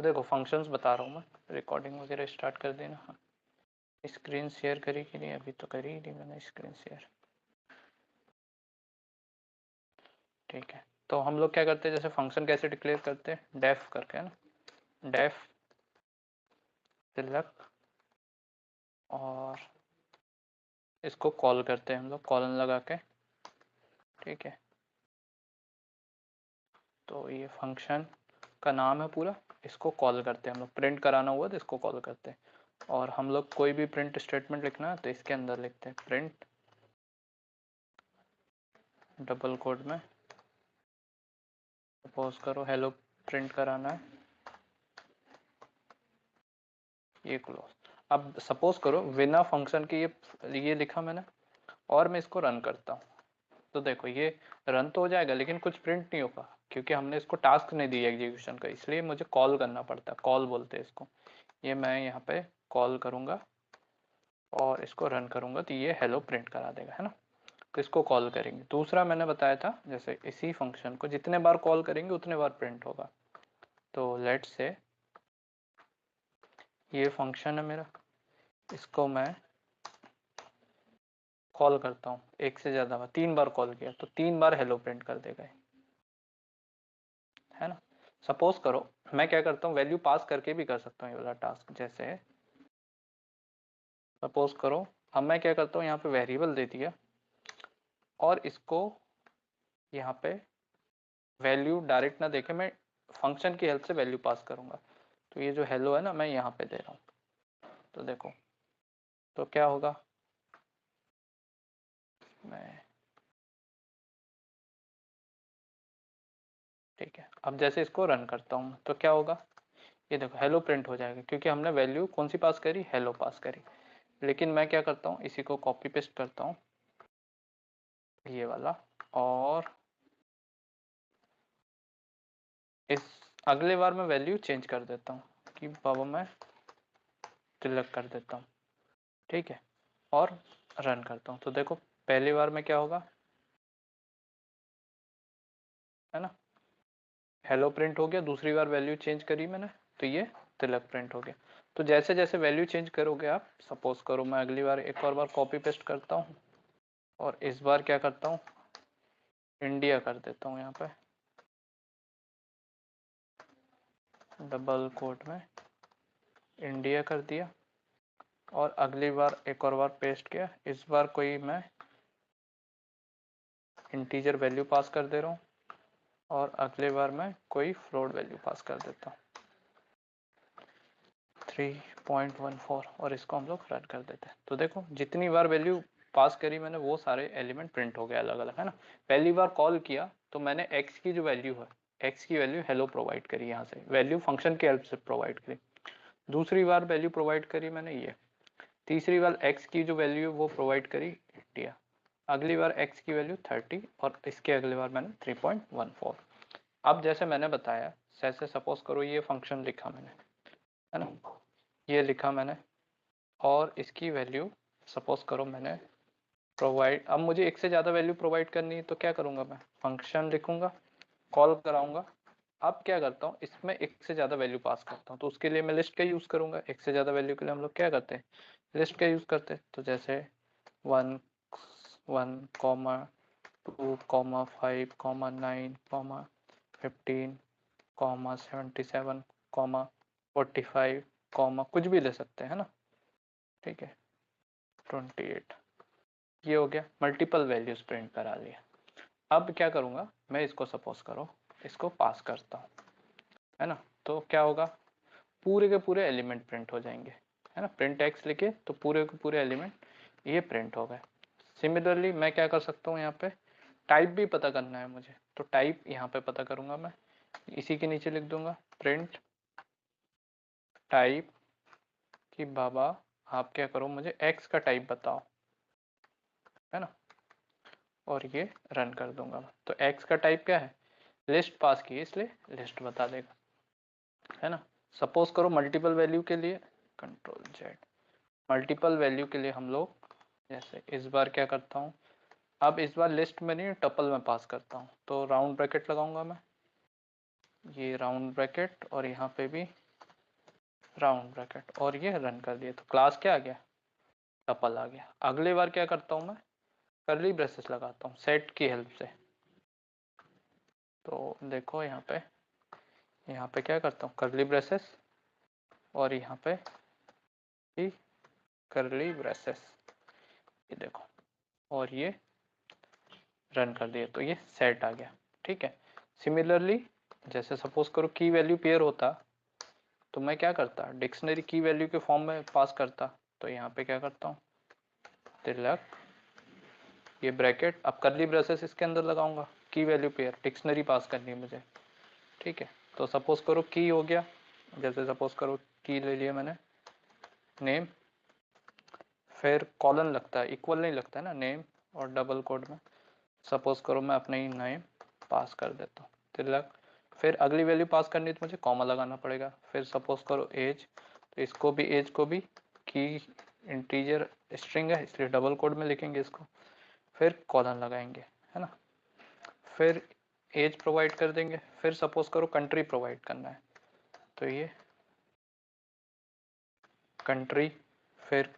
तो देखो फंक्शंस बता रहा हूँ मैं, रिकॉर्डिंग वगैरह स्टार्ट कर देना। हाँ, स्क्रीन शेयर करी कि नहीं? अभी तो करी ही नहीं मैंने स्क्रीन शेयर। ठीक है, तो हम लोग क्या करते हैं, जैसे फंक्शन कैसे डिक्लेयर करते हैं, डेफ करके, है ना, डेफ तिलक, और इसको कॉल करते हैं हम लोग कॉलन लगा के। ठीक है, तो ये फंक्शन का नाम है पूरा, इसको कॉल करते हैं हम लोग, प्रिंट कराना हुआ तो इसको कॉल करते हैं। और हम लोग कोई भी प्रिंट स्टेटमेंट लिखना है तो इसके अंदर लिखते हैं प्रिंट डबल कोड में, सपोज करो हेलो प्रिंट कराना है, ये क्लोज। अब सपोज करो बिना फंक्शन के ये लिखा मैंने, और मैं इसको रन करता हूँ, तो देखो ये रन तो हो जाएगा लेकिन कुछ प्रिंट नहीं होगा, क्योंकि हमने इसको टास्क नहीं दिया एग्जीक्यूशन का, इसलिए मुझे कॉल करना पड़ता है, कॉल बोलते हैं इसको। ये मैं यहाँ पे कॉल करूँगा और इसको रन करूँगा तो ये हेलो प्रिंट करा देगा, है ना। तो इसको कॉल करेंगे। दूसरा मैंने बताया था, जैसे इसी फंक्शन को जितने बार कॉल करेंगे उतने बार प्रिंट होगा। तो लेट्स से ये फंक्शन है मेरा, इसको मैं कॉल करता हूँ एक से ज़्यादा बार, 3 बार कॉल किया तो 3 बार हेलो प्रिंट कर देगा, है ना। सपोज करो मैं क्या करता हूँ, वैल्यू पास करके भी कर सकता हूँ ये वाला टास्क। जैसे सपोज करो अब मैं क्या करता हूँ, यहाँ पे वेरिएबल दे दिया और इसको यहाँ पे वैल्यू डायरेक्ट ना देके मैं फंक्शन की हेल्प से वैल्यू पास करूँगा। तो ये जो हेलो है ना, मैं यहाँ पे दे रहा हूँ, तो देखो तो क्या होगा, मैं ठीक है, अब जैसे इसको रन करता हूँ तो क्या होगा, ये देखो हेलो प्रिंट हो जाएगा, क्योंकि हमने वैल्यू कौन सी पास करी, हेलो पास करी। लेकिन मैं क्या करता हूँ, इसी को कॉपी पेस्ट करता हूँ ये वाला, और इस अगले बार मैं वैल्यू चेंज कर देता हूँ कि बाबा मैं तिलक कर देता हूँ। ठीक है, और रन करता हूँ तो देखो पहली बार में क्या होगा, है ना, हेलो प्रिंट हो गया। दूसरी बार वैल्यू चेंज करी मैंने तो ये तिलक प्रिंट हो गया। तो जैसे जैसे वैल्यू चेंज करोगे आप, सपोज करो मैं अगली बार एक और बार कॉपी पेस्ट करता हूँ और इस बार क्या करता हूँ, इंडिया कर देता हूँ यहाँ पे डबल कोट में, इंडिया कर दिया। और अगली बार एक और बार पेस्ट किया, इस बार कोई मैं इंटीजर वैल्यू पास कर दे रहा हूँ और अगले बार मैं कोई फ्लोट वैल्यू पास कर देता हूँ 3.14, और इसको हम लोग रन कर देते हैं। तो देखो जितनी बार वैल्यू पास करी मैंने वो सारे एलिमेंट प्रिंट हो गए अलग अलग, है ना। पहली बार कॉल किया तो मैंने x की जो वैल्यू है, x की वैल्यू हेलो प्रोवाइड करी, यहाँ से वैल्यू फंक्शन की हेल्प से प्रोवाइड करी। दूसरी बार वैल्यू प्रोवाइड करी मैंने ये, तीसरी बार x की जो वैल्यू है वो प्रोवाइड करी इंडिया, अगली बार x की वैल्यू 30 और इसके अगली बार मैंने 3.14। अब जैसे मैंने बताया, जैसे सपोज करो ये फंक्शन लिखा मैंने, है ना, ये लिखा मैंने और इसकी वैल्यू सपोज करो मैंने प्रोवाइड, अब मुझे एक से ज़्यादा वैल्यू प्रोवाइड करनी है तो क्या करूँगा, मैं फंक्शन लिखूंगा, कॉल कराऊंगा। अब क्या करता हूँ, इसमें एक से ज़्यादा वैल्यू पास करता हूँ तो उसके लिए मैं लिस्ट का यूज़ करूँगा। एक से ज़्यादा वैल्यू के लिए हम लोग क्या करते हैं, लिस्ट का यूज़ करते हैं। तो जैसे 1, 1, 2, 5, 9, 15, 77, 45, कुछ भी ले सकते हैं ना। ठीक है, 28, ये हो गया, मल्टीपल वैल्यूज प्रिंट करा लिया। अब क्या करूँगा मैं, इसको सपोज करो इसको पास करता हूँ, है ना, तो क्या होगा, पूरे के पूरे एलिमेंट प्रिंट हो जाएंगे, है ना। प्रिंट एक्स लिखे तो पूरे के पूरे एलिमेंट ये प्रिंट हो गए। सिमिलरली मैं क्या कर सकता हूँ, यहाँ पे टाइप भी पता करना है मुझे, तो टाइप यहाँ पे पता करूँगा मैं, इसी के नीचे लिख दूंगा प्रिंट टाइप कि बाबा आप क्या करो, मुझे एक्स का टाइप बताओ, है ना, और ये रन कर दूंगा मैं। तो एक्स का टाइप क्या है, लिस्ट पास की इसलिए लिस्ट बता देगा, है ना। सपोज करो मल्टीपल वैल्यू के लिए, कंट्रोल जेड, मल्टीपल वैल्यू के लिए हम लोग जैसे इस बार क्या करता हूँ, अब इस बार लिस्ट में नहीं टपल में पास करता हूँ, तो राउंड ब्रैकेट लगाऊंगा मैं, ये राउंड ब्रैकेट और यहाँ पे भी राउंड ब्रैकेट और ये रन कर दिए तो क्लास क्या आ गया, टपल आ गया। अगली बार क्या करता हूँ मैं, कर्ली ब्रेसेस लगाता हूँ सेट की हेल्प से। तो देखो यहाँ पे क्या करता हूँ, कर्ली ब्रेसेस और यहाँ पे ही कर्ली ब्रेसेस, ये देखो, और ये रन कर दिए तो ये सेट आ गया। ठीक है, सिमिलरली जैसे सपोज करो की वैल्यू पेयर होता तो मैं क्या करता, डिक्शनरी की वैल्यू के फॉर्म में पास करता। तो यहाँ पे क्या करता हूँ, तिलक ये ब्रैकेट, अब कर्ली ब्रेसेस इसके अंदर लगाऊंगा, की वैल्यू पेयर डिक्शनरी पास करनी है मुझे। ठीक है, तो सपोज करो की हो गया, जैसे सपोज करो की ले लिया मैंने, नेम, फिर कॉलन लगता है, इक्वल नहीं लगता है ना नेम और डबल कोड में। सपोज करो मैं अपने ही नेम पास कर देता हूँ तिलक, फिर अगली वैल्यू पास करनी है तो मुझे कॉमा लगाना पड़ेगा। फिर सपोज करो एज, तो इसको भी एज को भी की इंटीजर स्ट्रिंग है इसलिए डबल कोड में लिखेंगे इसको, फिर कॉलन लगाएंगे, है ना। फिर एज प्रोवाइड कर देंगे, फिर सपोज करो कंट्री प्रोवाइड करना है तो ये कंट्री, फिर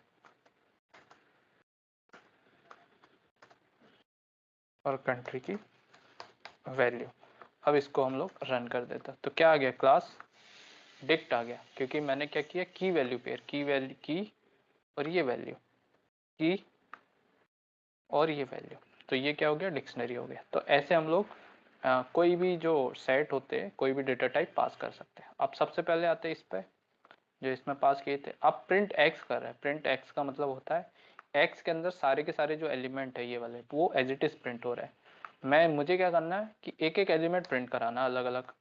और कंट्री की वैल्यू। अब इसको हम लोग रन कर देते हैं तो क्या आ गया, क्लास डिक्ट आ गया, क्योंकि मैंने क्या किया, की वैल्यू पेयर, की वैल्यू की और ये वैल्यू की और ये वैल्यू, तो ये क्या हो गया, डिक्शनरी हो गया। तो ऐसे हम लोग कोई भी जो सेट होते हैं, कोई भी डेटा टाइप पास कर सकते हैं। अब सबसे पहले आते हैं इस पे जो इसमें पास किए थे। अब प्रिंट एक्स कर रहा है, प्रिंट एक्स का मतलब होता है एक्स के अंदर सारे के सारे जो एलिमेंट है ये वाले वो एज इट इज प्रिंट हो रहा है। मुझे क्या करना है कि एक एक एलिमेंट प्रिंट कराना अलग अलग।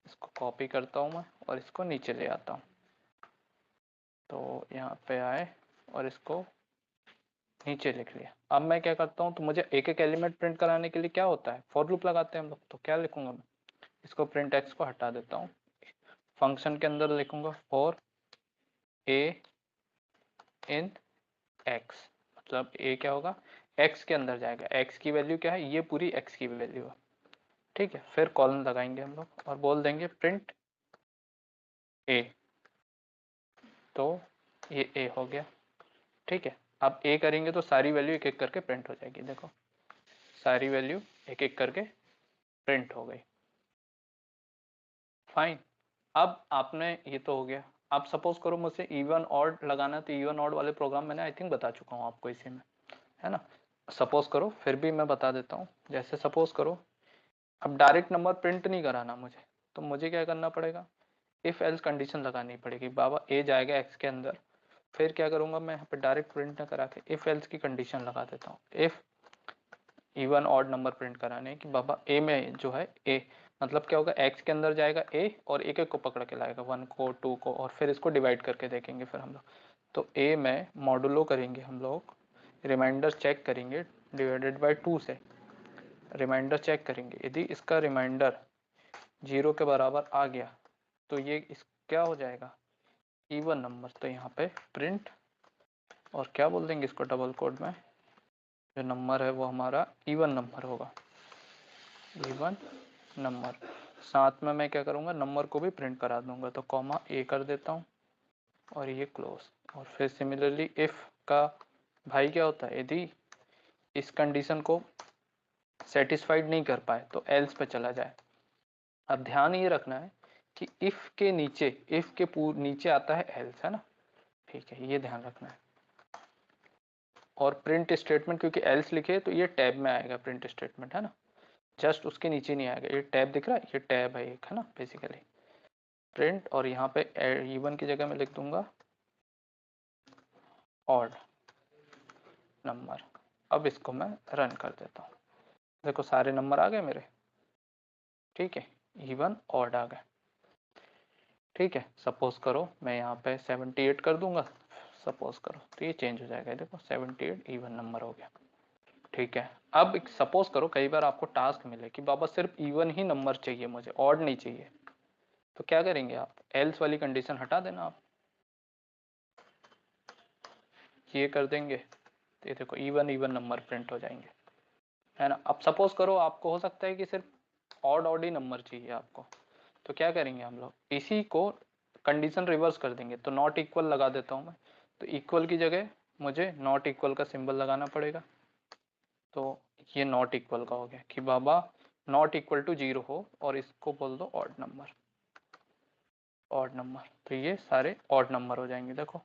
इसको कॉपी करता हूँ मैं और इसको नीचे ले आता हूँ, तो यहाँ पे आए और इसको नीचे लिख लिया। अब मैं क्या करता हूँ, तो मुझे एक एक एलिमेंट प्रिंट कराने के लिए क्या होता है, फॉर लूप लगाते हैं हम लोग। तो क्या लिखूंगा मैं, इसको प्रिंट एक्स को हटा देता हूँ, फंक्शन के अंदर लिखूंगा फॉर ए इन एक्स, मतलब ए क्या होगा, एक्स के अंदर जाएगा, एक्स की वैल्यू क्या है, ये पूरी एक्स की वैल्यू है। ठीक है, फिर कॉलन लगाएंगे हम लोग और बोल देंगे प्रिंट ए, तो ये ए हो गया। ठीक है, अब ए करेंगे तो सारी वैल्यू एक एक करके प्रिंट हो जाएगी, देखो सारी वैल्यू एक एक करके प्रिंट हो गई। फाइन, अब आपने ये तो हो गया। अब सपोज करो मुझसे इवन ऑड लगाना, तो इवन ऑड वाले प्रोग्राम मैंने आई थिंक बता चुका हूँ आपको इसी में, है ना। सपोज करो फिर भी मैं बता देता हूँ, जैसे सपोज करो अब डायरेक्ट नंबर प्रिंट नहीं कराना मुझे, तो मुझे क्या करना पड़ेगा, इफ एल्स कंडीशन लगानी पड़ेगी। बाबा ए जाएगा एक्स के अंदर, फिर क्या करूंगा मैं यहाँ पे डायरेक्ट प्रिंट न करा के इफ एल्स की कंडीशन लगा देता हूँ। If even odd number print कराने कि बाबा ए में जो है ए, मतलब क्या होगा, एक्स के अंदर जाएगा ए और एक एक को पकड़ के लाएगा, 1 को 2 को, और फिर इसको डिवाइड करके देखेंगे फिर हम लोग। तो ए में मॉडुलो करेंगे हम लोग, रिमाइंडर चेक करेंगे डिवाइडेड बाई 2 से, रिमाइंडर चेक करेंगे, यदि इसका रिमाइंडर 0 के बराबर आ गया तो ये इस क्या हो जाएगा, इवन नंबर। तो यहाँ पे प्रिंट और क्या बोल देंगे इसको डबल कोड में, जो नंबर है वो हमारा इवन नंबर होगा, इवन नंबर। साथ में मैं क्या करूँगा, नंबर को भी प्रिंट करा दूंगा, तो कॉमा ए कर देता हूँ और ये क्लोज। और फिर सिमिलरली इफ का भाई क्या होता है, यदि इस कंडीशन को सेटिस्फाइड नहीं कर पाए तो एल्स पे चला जाए। अब ध्यान ये रखना है कि इफ के नीचे, इफ के नीचे आता है एल्स, है ना। ठीक है, ये ध्यान रखना है। और प्रिंट स्टेटमेंट क्योंकि एल्स लिखे तो ये टैब में आएगा प्रिंट स्टेटमेंट, है ना, जस्ट उसके नीचे नहीं आएगा। ये टैब दिख रहा है, ये टैब है एक, है ना, बेसिकली प्रिंट। और यहाँ पे इवन की जगह में लिख दूंगा ऑड नंबर। अब इसको मैं रन कर देता हूँ, देखो सारे नंबर आ गए मेरे। ठीक है, इवन ऑड आ गए। ठीक है, सपोज करो मैं यहाँ पे 78 कर दूंगा, सपोज करो तो ये चेंज हो जाएगा, देखो 78 इवन नंबर हो गया। ठीक है, अब सपोज करो कई बार आपको टास्क मिले कि बाबा सिर्फ इवन ही नंबर चाहिए मुझे, ऑड नहीं चाहिए, तो क्या करेंगे आप, एल्स वाली कंडीशन हटा देना आप, ये कर देंगे तो ये देखो इवन इवन नंबर प्रिंट हो जाएंगे, है ना। अब सपोज करो आपको हो सकता है कि सिर्फ ऑड ऑड ही नंबर चाहिए आपको, तो क्या करेंगे हम लोग, इसी को कंडीशन रिवर्स कर देंगे, तो नॉट इक्वल लगा देता हूँ मैं। तो इक्वल की जगह मुझे नॉट इक्वल का सिंबल लगाना पड़ेगा। तो ये नॉट इक्वल का हो गया कि बाबा नॉट इक्वल टू 0 हो, और इसको बोल दो ऑड नंबर, ऑड नंबर। तो ये सारे ऑड नंबर हो जाएंगे। देखो,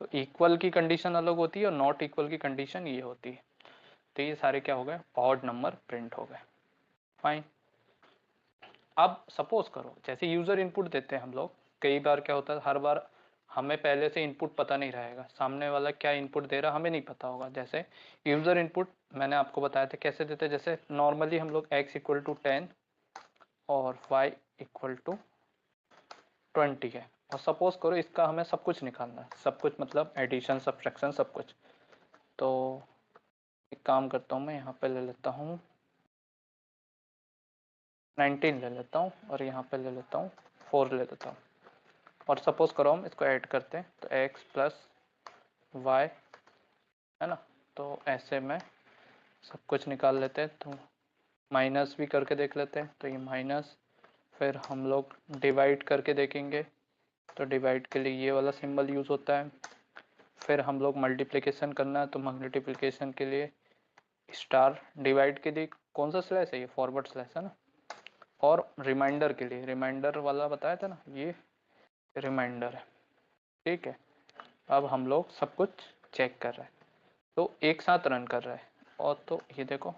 तो इक्वल की कंडीशन अलग होती है और नॉट इक्वल की कंडीशन ये होती है। तो ये सारे क्या हो गए, ऑड नंबर प्रिंट हो गए। फाइन। अब सपोज करो जैसे यूजर इनपुट देते हैं हम लोग, कई बार क्या होता है, हर बार हमें पहले से इनपुट पता नहीं रहेगा, सामने वाला क्या इनपुट दे रहा हमें नहीं पता होगा। जैसे यूजर इनपुट मैंने आपको बताया था कैसे देते हैं, जैसे नॉर्मली हम लोग x इक्वल टू 10 और y इक्वल टू 20 है, और सपोज करो इसका हमें सब कुछ निकालना है, सब कुछ मतलब एडिशन सब्ट्रैक्शन सब कुछ। तो एक काम करता हूँ मैं, यहाँ पे ले लेता हूँ 19 ले लेता हूँ, और यहाँ पे ले लेता हूँ 4 ले लेता हूँ, और सपोज करो हम इसको ऐड करते हैं तो x प्लस वाई है ना। तो ऐसे में सब कुछ निकाल लेते हैं, तो माइनस भी करके देख लेते हैं, तो ये माइनस, फिर हम लोग डिवाइड करके देखेंगे, तो डिवाइड के लिए ये वाला सिंबल यूज़ होता है। फिर हम लोग मल्टीप्लिकेशन करना है, तो मल्टीप्लिकेशन के लिए स्टार, डिवाइड के लिए कौन सा स्लैश है, ये फॉरवर्ड स्लैश है ना। और रिमाइंडर के लिए, रिमाइंडर वाला बताया था ना, ये रिमाइंडर है। ठीक है, अब हम लोग सब कुछ चेक कर रहे हैं, तो एक साथ रन कर रहे हैं, और तो ये देखो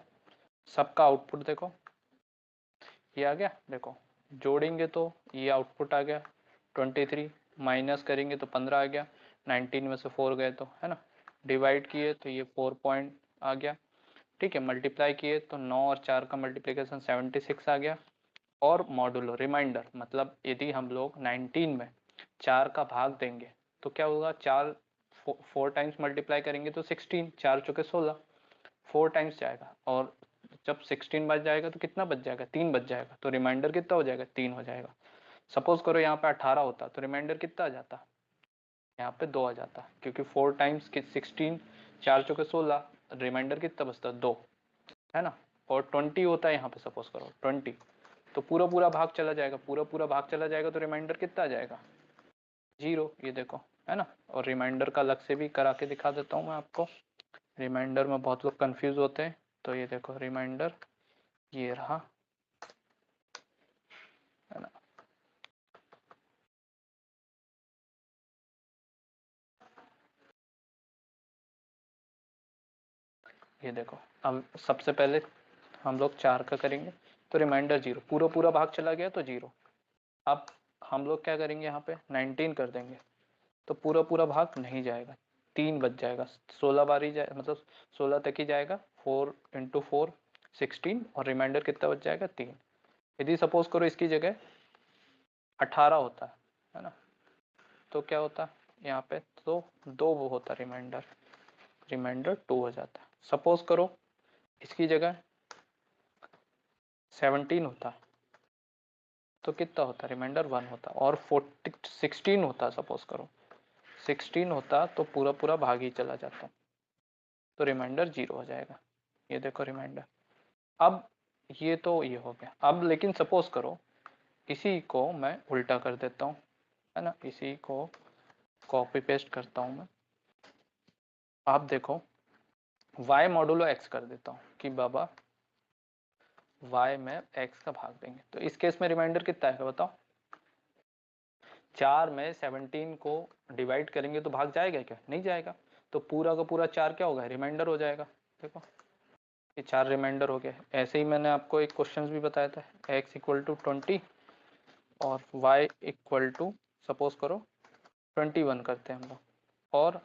सबका आउटपुट देखो, ये आ गया। देखो जोड़ेंगे तो ये आउटपुट आ गया 23, माइनस करेंगे तो 15 आ गया, 19 में से 4 गए तो, है ना। डिवाइड किए तो ये 4 पॉइंट आ गया। ठीक है, मल्टीप्लाई किए तो 9 और 4 का मल्टीप्लिकेशन 76 आ गया। और मॉडुलो रिमाइंडर मतलब यदि हम लोग 19 में 4 का भाग देंगे तो क्या होगा, 4 टाइम्स मल्टीप्लाई करेंगे तो 16, 4 चौके 16, 4 टाइम्स जाएगा, और जब 16 बच जाएगा तो कितना बच जाएगा, 3 बच जाएगा, तो रिमाइंडर कितना हो जाएगा, 3 हो जाएगा। सपोज करो यहाँ पे 18 होता तो रिमाइंडर कितना आ जाता, यहाँ पे 2 आ जाता, क्योंकि 4 टाइम्स 16, 4 चौके 16, रिमाइंडर कितना बचता, 2, है ना। और 20 होता है यहाँ पे, सपोज करो 20, तो पूरा पूरा भाग चला जाएगा, पूरा पूरा भाग चला जाएगा, तो रिमाइंडर कितना आ जाएगा, 0। ये देखो, है ना। और रिमाइंडर का अलग से भी करा के दिखा देता हूँ मैं आपको, रिमाइंडर में बहुत लोग कंफ्यूज होते हैं। तो ये देखो रिमाइंडर, ये रहा, है ना। ये देखो, अब सबसे पहले हम लोग 4 का करेंगे, तो रिमाइंडर 0, पूरा पूरा भाग चला गया तो 0। अब हम लोग क्या करेंगे, यहाँ पे 19 कर देंगे, तो पूरा पूरा भाग नहीं जाएगा, 3 बच जाएगा, 16 बार ही जाए, मतलब 16 तक ही जाएगा, 4 इंटू 4 16, और रिमाइंडर कितना बच जाएगा, 3। यदि सपोज करो इसकी जगह 18 होता है ना, तो क्या होता यहाँ पे, तो 2 वो होता रिमाइंडर, रिमाइंडर 2 हो जाता। सपोज करो इसकी जगह 17 होता तो कितना होता, रिमाइंडर 1 होता। और 16 होता, सपोज करो 16 होता तो पूरा पूरा भाग ही चला जाता, तो रिमाइंडर 0 हो जाएगा। ये देखो रिमाइंडर। अब ये तो ये हो गया। अब लेकिन सपोज करो इसी को मैं उल्टा कर देता हूँ, है ना, इसी को कॉपी पेस्ट करता हूँ मैं। आप देखो y मॉडुलो x कर देता हूँ कि बाबा y में x का भाग देंगे, तो इस केस में रिमाइंडर कितना है बताओ, 4 में 17 को डिवाइड करेंगे तो भाग जाएगा क्या, नहीं जाएगा, तो पूरा का पूरा 4 क्या होगा, रिमाइंडर हो जाएगा। देखो ये 4 रिमाइंडर हो गया। ऐसे ही मैंने आपको एक क्वेश्चन भी बताया था, x इक्वल टू 20 और y इक्वल टू सपोज करो 21 करते हैं हम लोग, और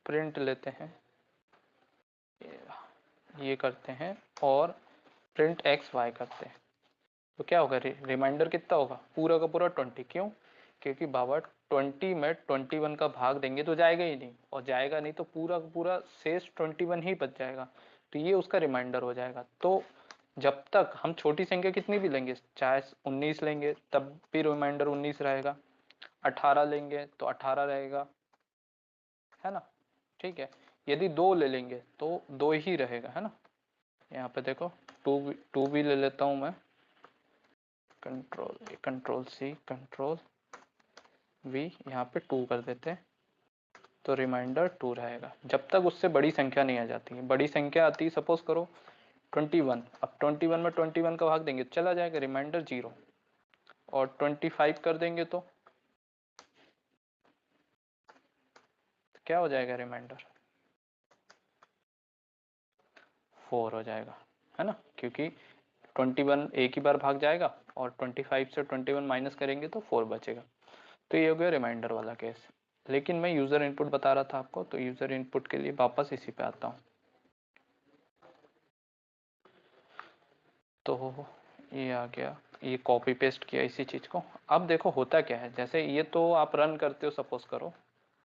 प्रिंट लेते हैं, ये करते हैं, और प्रिंट एक्स वाई करते हैं, तो क्या होगा, रिमाइंडर कितना होगा, पूरा का पूरा 20। क्यों, क्योंकि बाबा 20 में 21 का भाग देंगे तो जाएगा ही नहीं, और जाएगा नहीं तो पूरा का पूरा शेष 21 ही बच जाएगा, तो ये उसका रिमाइंडर हो जाएगा। तो जब तक हम छोटी संख्या कितनी भी लेंगे, चाहे 19 लेंगे तब भी रिमाइंडर 19 रहेगा, 18 लेंगे तो 18 रहेगा, है ना। ठीक है, यदि 2 ले लेंगे तो 2 ही रहेगा, है ना। यहाँ पे देखो 2 भी ले लेता हूँ मैं, कंट्रोल सी कंट्रोल वी, यहाँ पे 2 कर देते हैं, तो रिमाइंडर 2 रहेगा जब तक उससे बड़ी संख्या नहीं आ जाती है। बड़ी संख्या आती है सपोज करो 21, अब 21 में 21 का भाग देंगे चला जाएगा रिमाइंडर 0, और 25 कर देंगे तो क्या हो जाएगा रिमाइंडर 4 हो जाएगा, है ना, क्योंकि 21 एक ही बार भाग जाएगा और 25 से 21 माइनस करेंगे तो 4 बचेगा। तो ये हो गया रिमाइंडर वाला केस। लेकिन मैं यूजर इनपुट बता रहा था आपको, तो यूजर इनपुट के लिए वापस इसी पे आता हूँ। तो ये आ गया, ये कॉपी पेस्ट किया इसी चीज को। अब देखो होता क्या है, जैसे ये तो आप रन करते हो, सपोज करो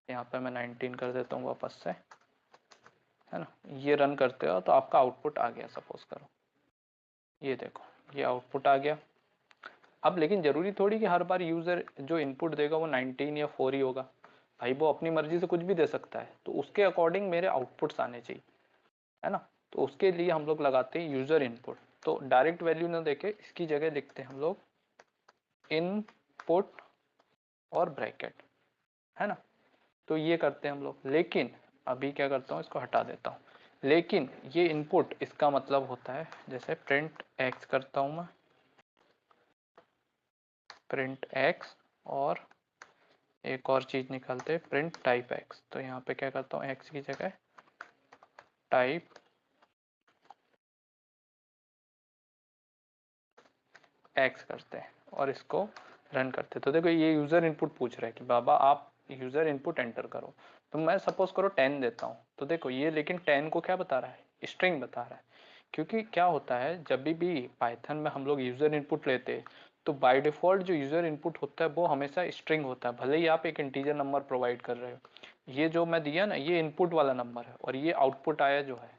यहाँ पे मैं 19 कर देता हूँ वापस से, है ना, ये रन करते हो तो आपका आउटपुट आ गया सपोज करो, ये देखो ये आउटपुट आ गया। अब लेकिन जरूरी थोड़ी कि हर बार यूजर जो इनपुट देगा वो 19 या 4 ही होगा, भाई वो अपनी मर्जी से कुछ भी दे सकता है, तो उसके अकॉर्डिंग मेरे आउटपुट्स आने चाहिए, है ना। तो उसके लिए हम लोग लगाते हैं यूजर इनपुट। तो डायरेक्ट वैल्यू ना देके इसकी जगह लिखते हैं हम लोग इनपुट और ब्रैकेट, है ना। तो ये करते हैं हम लोग, लेकिन अभी क्या करता हूँ, इसको हटा देता हूँ। लेकिन ये इनपुट इसका मतलब होता है, जैसे प्रिंट एक्स करता हूँ मैं, प्रिंट एक्स, और एक और चीज निकालते हैं प्रिंट टाइप एक्स। तो यहाँ पे क्या करता हूँ, एक्स की जगह टाइप एक्स करते हैं और इसको रन करते हैं। तो देखो ये यूजर इनपुट पूछ रहा है कि बाबा आप यूजर इनपुट एंटर करो, तो मैं सपोज करो 10 देता हूँ। तो देखो ये लेकिन 10 को क्या बता रहा है, स्ट्रिंग बता रहा है। क्योंकि क्या होता है, जब भी पाइथन में हम लोग यूजर इनपुट लेते हैं तो बाय डिफॉल्ट जो यूजर इनपुट होता है वो हमेशा स्ट्रिंग होता है, भले ही आप एक इंटीजर नंबर प्रोवाइड कर रहे हो। ये जो मैं दिया ना, ये इनपुट वाला नंबर है, और ये आउटपुट आया जो है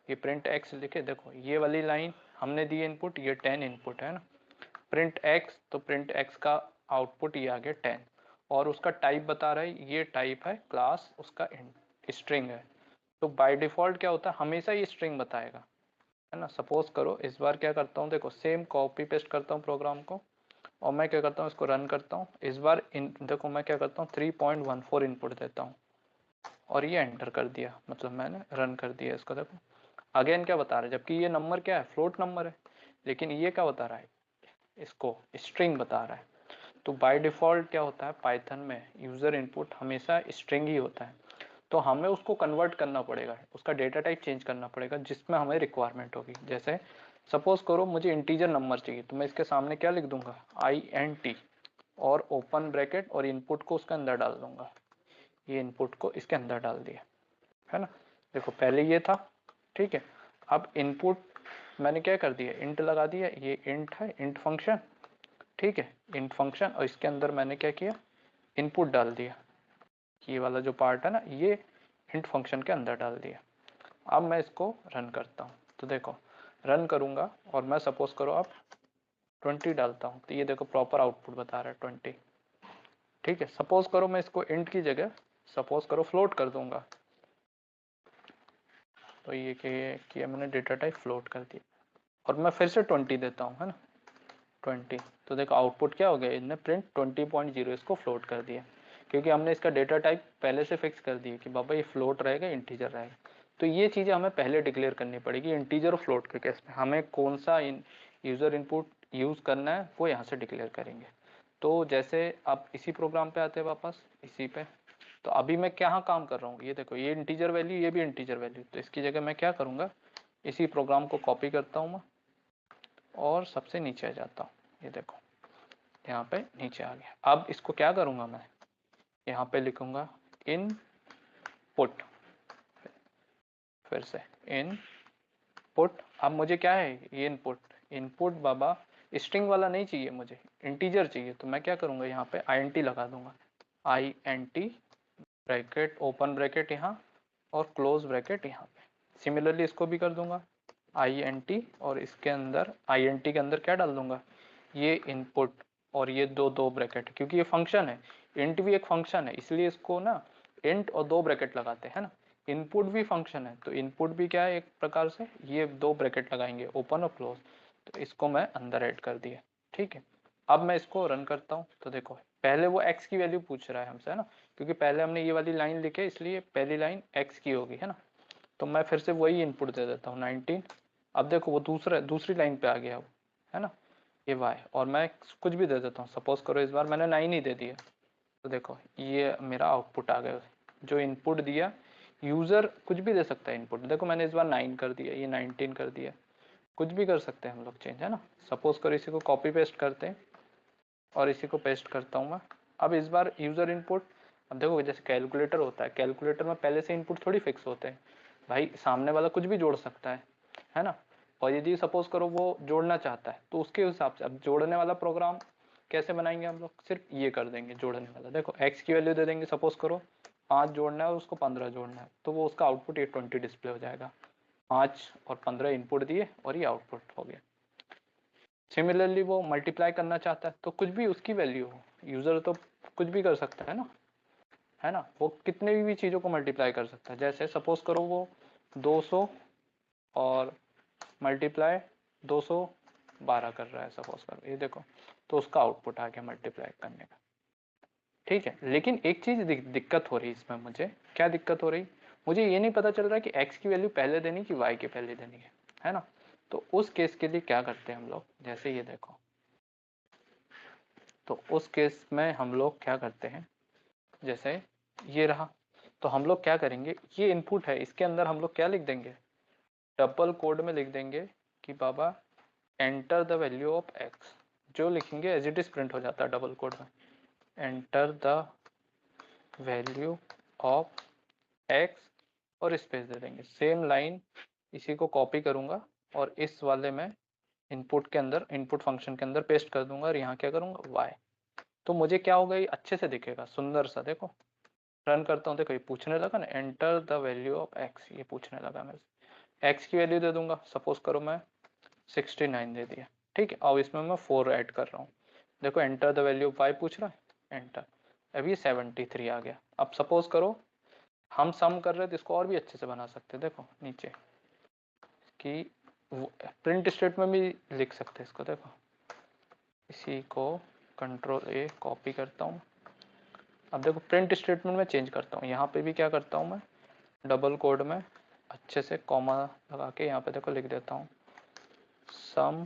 ये प्रिंट एक्स लिखे, देखो ये वाली लाइन हमने दी इनपुट, ये 10 इनपुट है ना, प्रिंट एक्स, तो प्रिंट एक्स का आउटपुट ये आ गया 10, और उसका टाइप बता रहा है, ये टाइप है क्लास उसका स्ट्रिंग है। तो बाय डिफॉल्ट क्या होता है, हमेशा ये स्ट्रिंग बताएगा, है ना। सपोज करो इस बार क्या करता हूँ, देखो सेम कॉपी पेस्ट करता हूँ प्रोग्राम को, और मैं क्या करता हूँ, इसको रन करता हूँ। इस बार देखो मैं क्या करता हूँ, 3.14 इनपुट देता हूँ, और ये एंटर कर दिया, मतलब मैंने रन कर दिया इसको। देखो अगेन क्या बता रहा है, जबकि ये नंबर क्या है, फ्लोट नंबर है, लेकिन ये क्या बता रहा है, इसको स्ट्रिंग बता रहा है। तो बाय डिफॉल्ट क्या होता है, पाइथन में यूजर इनपुट हमेशा स्ट्रिंग ही होता है। तो हमें उसको कन्वर्ट करना पड़ेगा, उसका डेटा टाइप चेंज करना पड़ेगा जिसमें हमें रिक्वायरमेंट होगी। जैसे सपोज करो मुझे इंटीजर नंबर चाहिए, तो मैं इसके सामने क्या लिख दूंगा, INT, और ओपन ब्रैकेट, और इनपुट को उसके अंदर डाल दूंगा, ये इनपुट को इसके अंदर डाल दिया, है ना। देखो पहले ये था, ठीक है। अब इनपुट मैंने क्या कर दिया, इंट लगा दिया, ये इंट है, इंट फंक्शन, ठीक है, इंट फंक्शन, और इसके अंदर मैंने क्या किया, इनपुट डाल दिया, ये वाला जो पार्ट है ना, ये इंट फंक्शन के अंदर डाल दिया। अब मैं इसको रन करता हूँ, तो देखो रन करूंगा, और मैं सपोज करो अब 20 डालता हूँ, तो ये देखो प्रॉपर आउटपुट बता रहा है 20, ठीक है। सपोज करो मैं इसको इंट की जगह सपोज करो फ्लोट कर दूंगा, तो ये किया मैंने, डेटा टाइप फ्लोट कर दिया, और मैं फिर से 20 देता हूँ, है ना, 20। तो देखो आउटपुट क्या हो गया, इसने प्रिंट 20.0 इसको फ्लोट कर दिया, क्योंकि हमने इसका डेटा टाइप पहले से फिक्स कर दिया कि बाबा ये फ्लोट रहेगा, इंटीजर रहेगा। तो ये चीज़ें हमें पहले डिक्लेयर करनी पड़ेगी, इंटीजर और फ्लोट के केस में हमें कौन सा यूज़र इनपुट यूज़ करना है वो यहाँ से डिक्लेयर करेंगे। तो जैसे आप इसी प्रोग्राम पे आते हैं वापस इसी पे, तो अभी मैं क्या काम कर रहा हूँ, ये देखो ये इंटीजर वैल्यू, ये भी इंटीजर वैल्यू, तो इसकी जगह मैं क्या करूँगा, इसी प्रोग्राम को कॉपी करता हूँ मैं, और सबसे नीचे आ जाता हूँ, ये देखो यहाँ पे नीचे आ गया। अब इसको क्या करूंगा, मैं यहाँ पे लिखूंगा इनपुट, फिर से इनपुट। अब मुझे क्या है, ये इनपुट, इनपुट बाबा स्ट्रिंग वाला नहीं चाहिए, मुझे इंटीजर चाहिए। तो मैं क्या करूंगा, यहाँ पे INT लगा दूंगा, INT ब्रैकेट, ओपन ब्रैकेट यहाँ, और क्लोज ब्रैकेट यहाँ पे। सिमिलरली इसको भी कर दूंगा INT, और इसके अंदर INT के अंदर क्या डाल दूंगा, ये इनपुट, और ये दो ब्रैकेट, क्योंकि ये फंक्शन है, इंट भी एक फंक्शन है, इसलिए इसको ना इंट और 2 ब्रैकेट लगाते हैं ना। इनपुट भी फंक्शन है, तो इनपुट भी क्या है, एक प्रकार से ये 2 ब्रैकेट लगाएंगे, ओपन और क्लोज। तो इसको मैं अंदर ऐड कर दिया, ठीक है। अब मैं इसको रन करता हूँ तो देखो पहले वो x की वैल्यू पूछ रहा है हमसे, है ना, क्योंकि पहले हमने ये वाली लाइन लिखी है इसलिए पहली लाइन x की होगी, है ना। तो मैं फिर से वही इनपुट दे देता हूँ 19। अब देखो वो दूसरी लाइन पे आ गया वो, है ना, ये y, और मैं कुछ भी दे देता हूँ, सपोज करो इस बार मैंने 9 ही दे दिया, तो देखो ये मेरा आउटपुट आ गया। जो इनपुट दिया यूजर कुछ भी दे सकता है इनपुट, देखो मैंने इस बार 9 कर दिया, ये 19 कर दिया, कुछ भी कर सकते हैं हम लोग चेंज, है ना। सपोज करो इसी को कॉपी पेस्ट करते हैं और इसी को पेस्ट करता हूँ मैं। अब इस बार यूजर इनपुट, अब देखो जैसे कैलकुलेटर होता है, कैलकुलेटर में पहले से इनपुट थोड़ी फिक्स होते हैं, भाई सामने वाला कुछ भी जोड़ सकता है ना। और यदि सपोज करो वो जोड़ना चाहता है तो उसके हिसाब से अब जोड़ने वाला प्रोग्राम कैसे बनाएंगे हम लोग, सिर्फ ये कर देंगे जोड़ने वाला। देखो एक्स की वैल्यू दे देंगे, सपोज करो 5 जोड़ना है और उसको 15 जोड़ना है, तो वो उसका आउटपुट ये 20 डिस्प्ले हो जाएगा। 5 और 15 इनपुट दिए और ये आउटपुट हो गया। सिमिलरली वो मल्टीप्लाई करना चाहता है तो कुछ भी उसकी वैल्यू हो, यूजर तो कुछ भी कर सकता है ना, वो कितने भी चीजों को मल्टीप्लाई कर सकता है। जैसे सपोज करो वो 200 और मल्टीप्लाई 212 कर रहा है, सपोज करो, ये देखो, तो उसका आउटपुट आ गया मल्टीप्लाई करने का। ठीक है, लेकिन एक चीज दिक्कत हो रही है इसमें, मुझे क्या दिक्कत हो रही, मुझे ये नहीं पता चल रहा है कि x की वैल्यू पहले देनी कि y की पहले देनी है ना। तो उस केस के लिए क्या करते हैं हम लोग, जैसे ये देखो, तो उस केस में हम लोग क्या करते हैं, जैसे ये रहा, तो हम लोग क्या करेंगे, ये इनपुट है, इसके अंदर हम लोग क्या लिख देंगे, डबल कोड में लिख देंगे कि बाबा enter the value of x, जो लिखेंगे एज इट इज प्रिंट हो जाता है डबल कोड में, enter the value of x, और स्पेस दे देंगे, सेम लाइन इसी को कॉपी करूंगा और इस वाले में इनपुट के अंदर, इनपुट फंक्शन के अंदर पेस्ट कर दूंगा और यहाँ क्या करूंगा y। तो मुझे क्या होगा, ये अच्छे से दिखेगा सुंदर सा। देखो रन करता हूँ, देखो ये पूछने लगा ना, enter the value of x, ये पूछने लगा मेरे से, x की वैल्यू दे दूंगा, सपोज करो मैं 69 दे दिया। ठीक है, अब इसमें मैं 4 ऐड कर रहा हूँ, देखो enter the value of y पूछ रहा है, एंटर, अभी 73 आ गया। अब सपोज करो हम सम कर रहे हैं तो इसको और भी अच्छे से बना सकते हैं, देखो नीचे कि प्रिंट स्टेटमेंट में भी लिख सकते हैं इसको, देखो इसी को कंट्रोल ए कॉपी करता हूँ। अब देखो प्रिंट स्टेटमेंट में चेंज करता हूँ, यहाँ पे भी क्या करता हूँ मैं, डबल कोड में अच्छे से कॉमा लगा के यहाँ पे देखो लिख देता हूँ, sum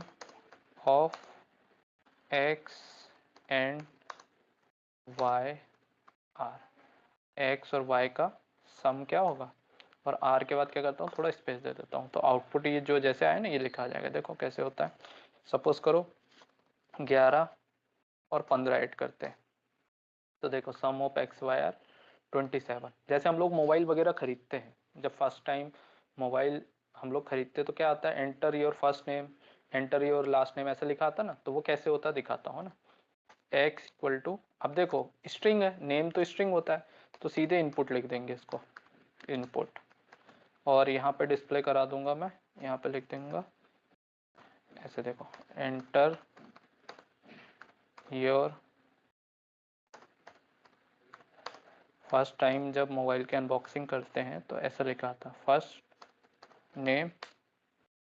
of x and y are, x और वाई का सम क्या होगा, और आर के बाद क्या करता हूँ, थोड़ा स्पेस दे देता हूँ, तो आउटपुट ये जो जैसे आए ना ये लिखा आ जाएगा। देखो कैसे होता है, सपोज करो 11 और 15 ऐड करते हैं, तो देखो सम ऑफ एक्स वाई आर 27। जैसे हम लोग मोबाइल वगैरह खरीदते हैं, जब फर्स्ट टाइम मोबाइल हम लोग खरीदते हैं तो क्या आता है, enter your first name, enter your last name, ऐसा लिखा आता ना, तो वो कैसे होता दिखाता हूँ ना, x इक्वल टू, अब देखो स्ट्रिंग है, नेम तो स्ट्रिंग होता है, तो सीधे इनपुट लिख देंगे इसको, इनपुट, और यहाँ पे डिस्प्ले करा दूंगा मैं, यहाँ पे लिख दूंगा ऐसे, देखो एंटर योर, फर्स्ट टाइम जब मोबाइल की अनबॉक्सिंग करते हैं तो ऐसा लिखा था, फर्स्ट नेम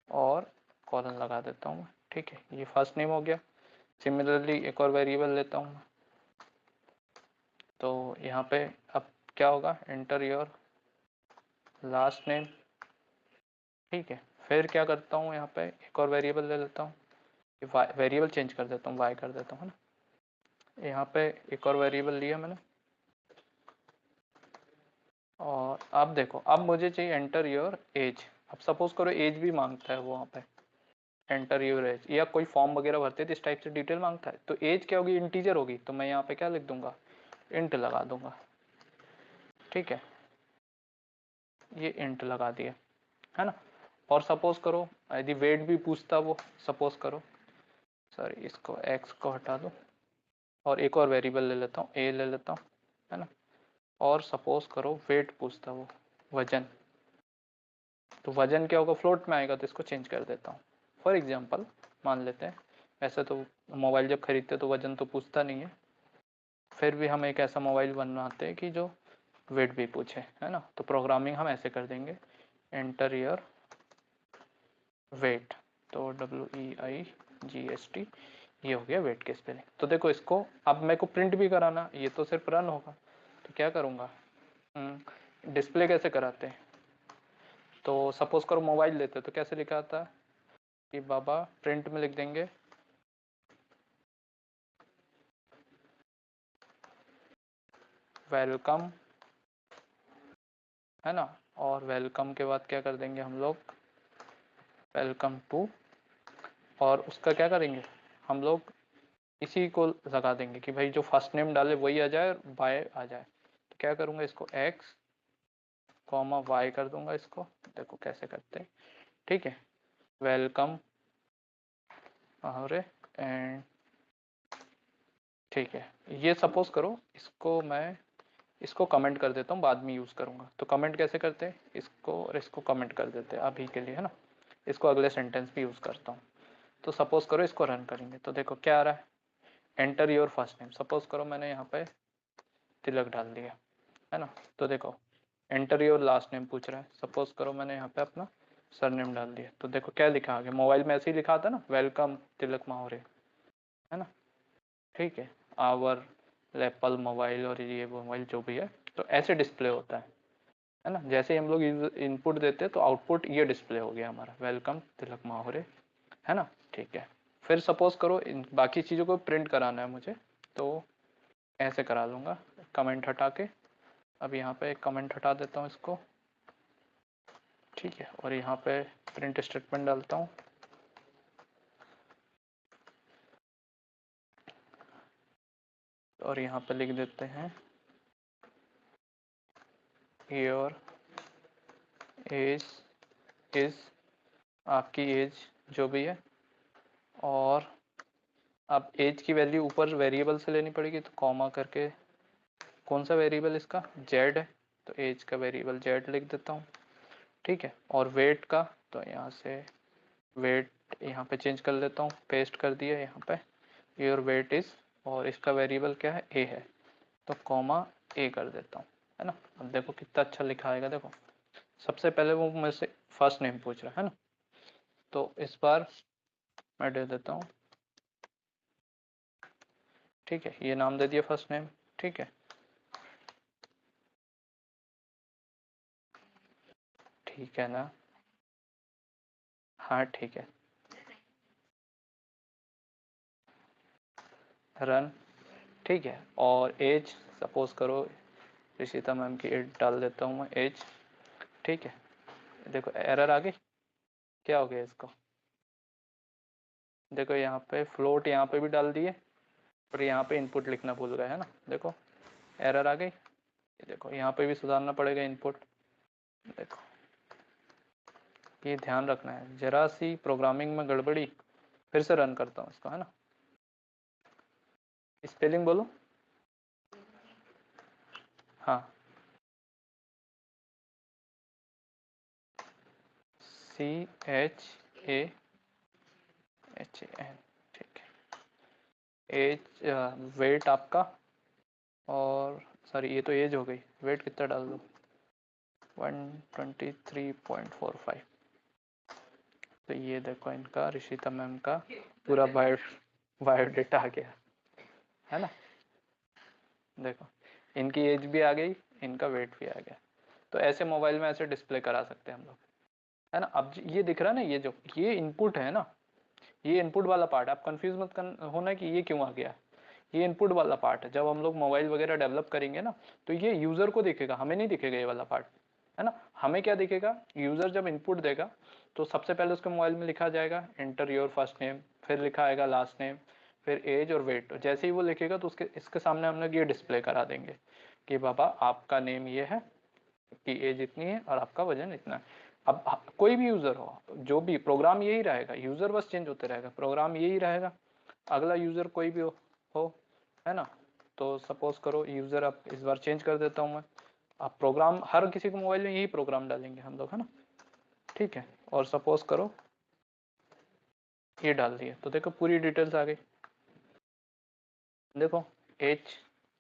और कॉलन लगा देता हूँ मैं। ठीक है, ये फर्स्ट नेम हो गया। सिमिलरली एक और वेरिएबल लेता हूँ, तो यहाँ पे अब क्या होगा, एंटर योर लास्ट नेम। ठीक है, फिर क्या करता हूँ, यहाँ पे एक और वेरिएबल ले लेता हूँ, वेरिएबल चेंज कर देता हूँ, वाई कर देता हूँ, है ना। यहाँ पे एक और वेरिएबल लिया मैंने, और अब देखो अब मुझे चाहिए एंटर योर एज। अब सपोज करो एज भी मांगता है वो, वहाँ पे एंटर योर एज, या कोई फॉर्म वगैरह भरते हैं तो इस टाइप से डिटेल मांगता है, तो एज क्या होगी, इंटीजर होगी, तो मैं यहाँ पे क्या लिख दूंगा, इंट लगा दूंगा। ठीक है, ये इंट लगा दिया, है ना। और सपोज करो यदि वेट भी पूछता वो, सपोज करो, सॉरी इसको एक्स को हटा दो और एक और वेरिएबल ले लेता हूँ, ए ले लेता हूँ, है ना। और सपोज करो वेट पूछता वो, वजन, तो वजन क्या होगा, फ्लोट में आएगा, तो इसको चेंज कर देता हूँ। फॉर एग्जांपल मान लेते हैं, वैसे तो मोबाइल जब खरीदते तो वजन तो पूछता नहीं है, फिर भी हम एक ऐसा मोबाइल बनवाते हैं कि जो वेट भी पूछे, है ना। तो प्रोग्रामिंग हम ऐसे कर देंगे, एंटर योर वेट, तो WEIGHT, ये हो गया वेट की स्पेलिंग। तो देखो इसको अब मेरे को प्रिंट भी कराना, ये तो सिर्फ रन होगा, तो क्या करूँगा, डिस्प्ले कैसे कराते हैं, तो सपोज करो मोबाइल लेते तो कैसे लिखा आता है कि बाबा प्रिंट में लिख देंगे वेलकम, है ना, और वेलकम के बाद क्या कर देंगे हम लोग, वेलकम टू, और उसका क्या करेंगे हम लोग, इसी को लगा देंगे कि भाई जो फर्स्ट नेम डाले वही आ जाए और बाय आ जाए। तो क्या करूँगा, इसको एक्स कॉमा वाई कर दूंगा इसको, देखो कैसे करते हैं, ठीक है, वेलकम अरे एंड, ठीक है। ये सपोज करो इसको मैं इसको कमेंट कर देता हूँ, बाद में यूज़ करूँगा। तो कमेंट कैसे करते हैं, इसको और इसको कमेंट कर देते हैं अभी के लिए, है ना, इसको अगले सेंटेंस भी यूज़ करता हूँ। तो सपोज करो इसको रन करेंगे तो देखो क्या आ रहा है, enter your first name, suppose करो मैंने यहाँ पे तिलक डाल दिया, है ना, तो देखो एंटर योर लास्ट नेम पूछ रहा है, सपोज करो मैंने यहाँ पे अपना सरनेम डाल दिया, तो देखो क्या लिखा आगे, मोबाइल में ऐसे ही लिखा था ना, वेलकम तिलक माहौरे, है ना, ठीक है, आवर एप्पल मोबाइल और ये मोबाइल जो भी है, तो ऐसे डिस्प्ले होता है ना, जैसे ही हम लोग इनपुट देते हैं तो आउटपुट ये डिस्प्ले हो गया हमारा, वेलकम तिलक माहौरे, है ना, ठीक है। फिर सपोज करो इन बाकी चीज़ों को प्रिंट कराना है मुझे, तो ऐसे करा लूँगा, कमेंट हटा के, अब यहाँ पे एक कमेंट हटा देता हूँ इसको, ठीक है, और यहाँ पे प्रिंट स्टेटमेंट डालता हूँ, और यहाँ पे लिख देते हैं योर एज इज, आपकी एज जो भी है, और अब एज की वैल्यू ऊपर वेरिएबल से लेनी पड़ेगी, तो कॉमा करके, कौन सा वेरिएबल इसका, जेड है, तो एज का वेरिएबल जेड लिख देता हूँ, ठीक है, और वेट का, तो यहाँ से वेट यहाँ पे चेंज कर लेता हूँ, पेस्ट कर दिया यहाँ पे, योर वेट इज, और इसका वेरिएबल क्या है, ए है, तो कॉमा ए कर देता हूँ, है ना। अब देखो कितना अच्छा लिखा आएगा, देखो सबसे पहले वो मेरे से फर्स्ट नेम पूछ रहा है ना, तो इस बार मैं दे देता हूँ, ठीक है, ये नाम दे दिया फर्स्ट नेम, ठीक है, ठीक है ना, हाँ ठीक है, रन, ठीक है, और एज सपोज करो ऋषिता मैम की एज डाल देता हूँ मैं, एज, ठीक है, देखो एरर आ गई, क्या हो गया इसको, देखो यहाँ पे फ्लोट यहाँ पे भी डाल दिए, और यहाँ पे इनपुट लिखना भूल गए, है ना, देखो एरर आ गई, देखो यहाँ पे भी सुधारना पड़ेगा इनपुट, देखो ये ध्यान रखना है, जरा सी प्रोग्रामिंग में गड़बड़ी, फिर से रन करता हूँ इसको, है ना, स्पेलिंग बोलो, हाँ, CHAN, ठीक है, एज वेट आपका, और सॉरी ये तो एज हो गई, वेट कितना डाल दो, 123.45, तो ये देखो इनका ऋषिता मैम का पूरा बायोडेटा आ गया, है ना, देखो इनकी एज भी आ गई, इनका वेट भी आ गया, तो ऐसे मोबाइल में ऐसे डिस्प्ले करा सकते हैं हम लोग, है ना। अब ये दिख रहा है ना, ये जो ये इनपुट है ना, ये इनपुट वाला पार्ट, आप कंफ्यूज मत होना कि ये क्यों आ गया, ये इनपुट वाला पार्ट है, जब हम लोग मोबाइल वगैरह डेवलप करेंगे ना, तो ये यूजर को दिखेगा, हमें नहीं दिखेगा ये वाला पार्ट, है ना, हमें क्या दिखेगा, यूजर जब इनपुट देगा तो सबसे पहले उसके मोबाइल में लिखा जाएगा एंटर योर फर्स्ट नेम, फिर लिखा आएगा लास्ट नेम, फिर एज और वेट, जैसे ही वो लिखेगा तो उसके इसके सामने हम लोग ये डिस्प्ले करा देंगे कि बाबा आपका नेम ये है, कि एज इतनी है और आपका वजन इतना है। अब कोई भी यूजर हो, जो भी प्रोग्राम यही रहेगा, यूजर बस चेंज होते रहेगा, प्रोग्राम यही रहेगा, अगला यूजर कोई भी हो, है ना, तो सपोज करो यूजर, अब इस बार चेंज कर देता हूँ मैं, अब प्रोग्राम हर किसी को मोबाइल में यही प्रोग्राम डालेंगे हम लोग, है ना, ठीक है, और सपोज करो ये डाल दिया, तो देखो पूरी डिटेल्स आ गई, देखो एज,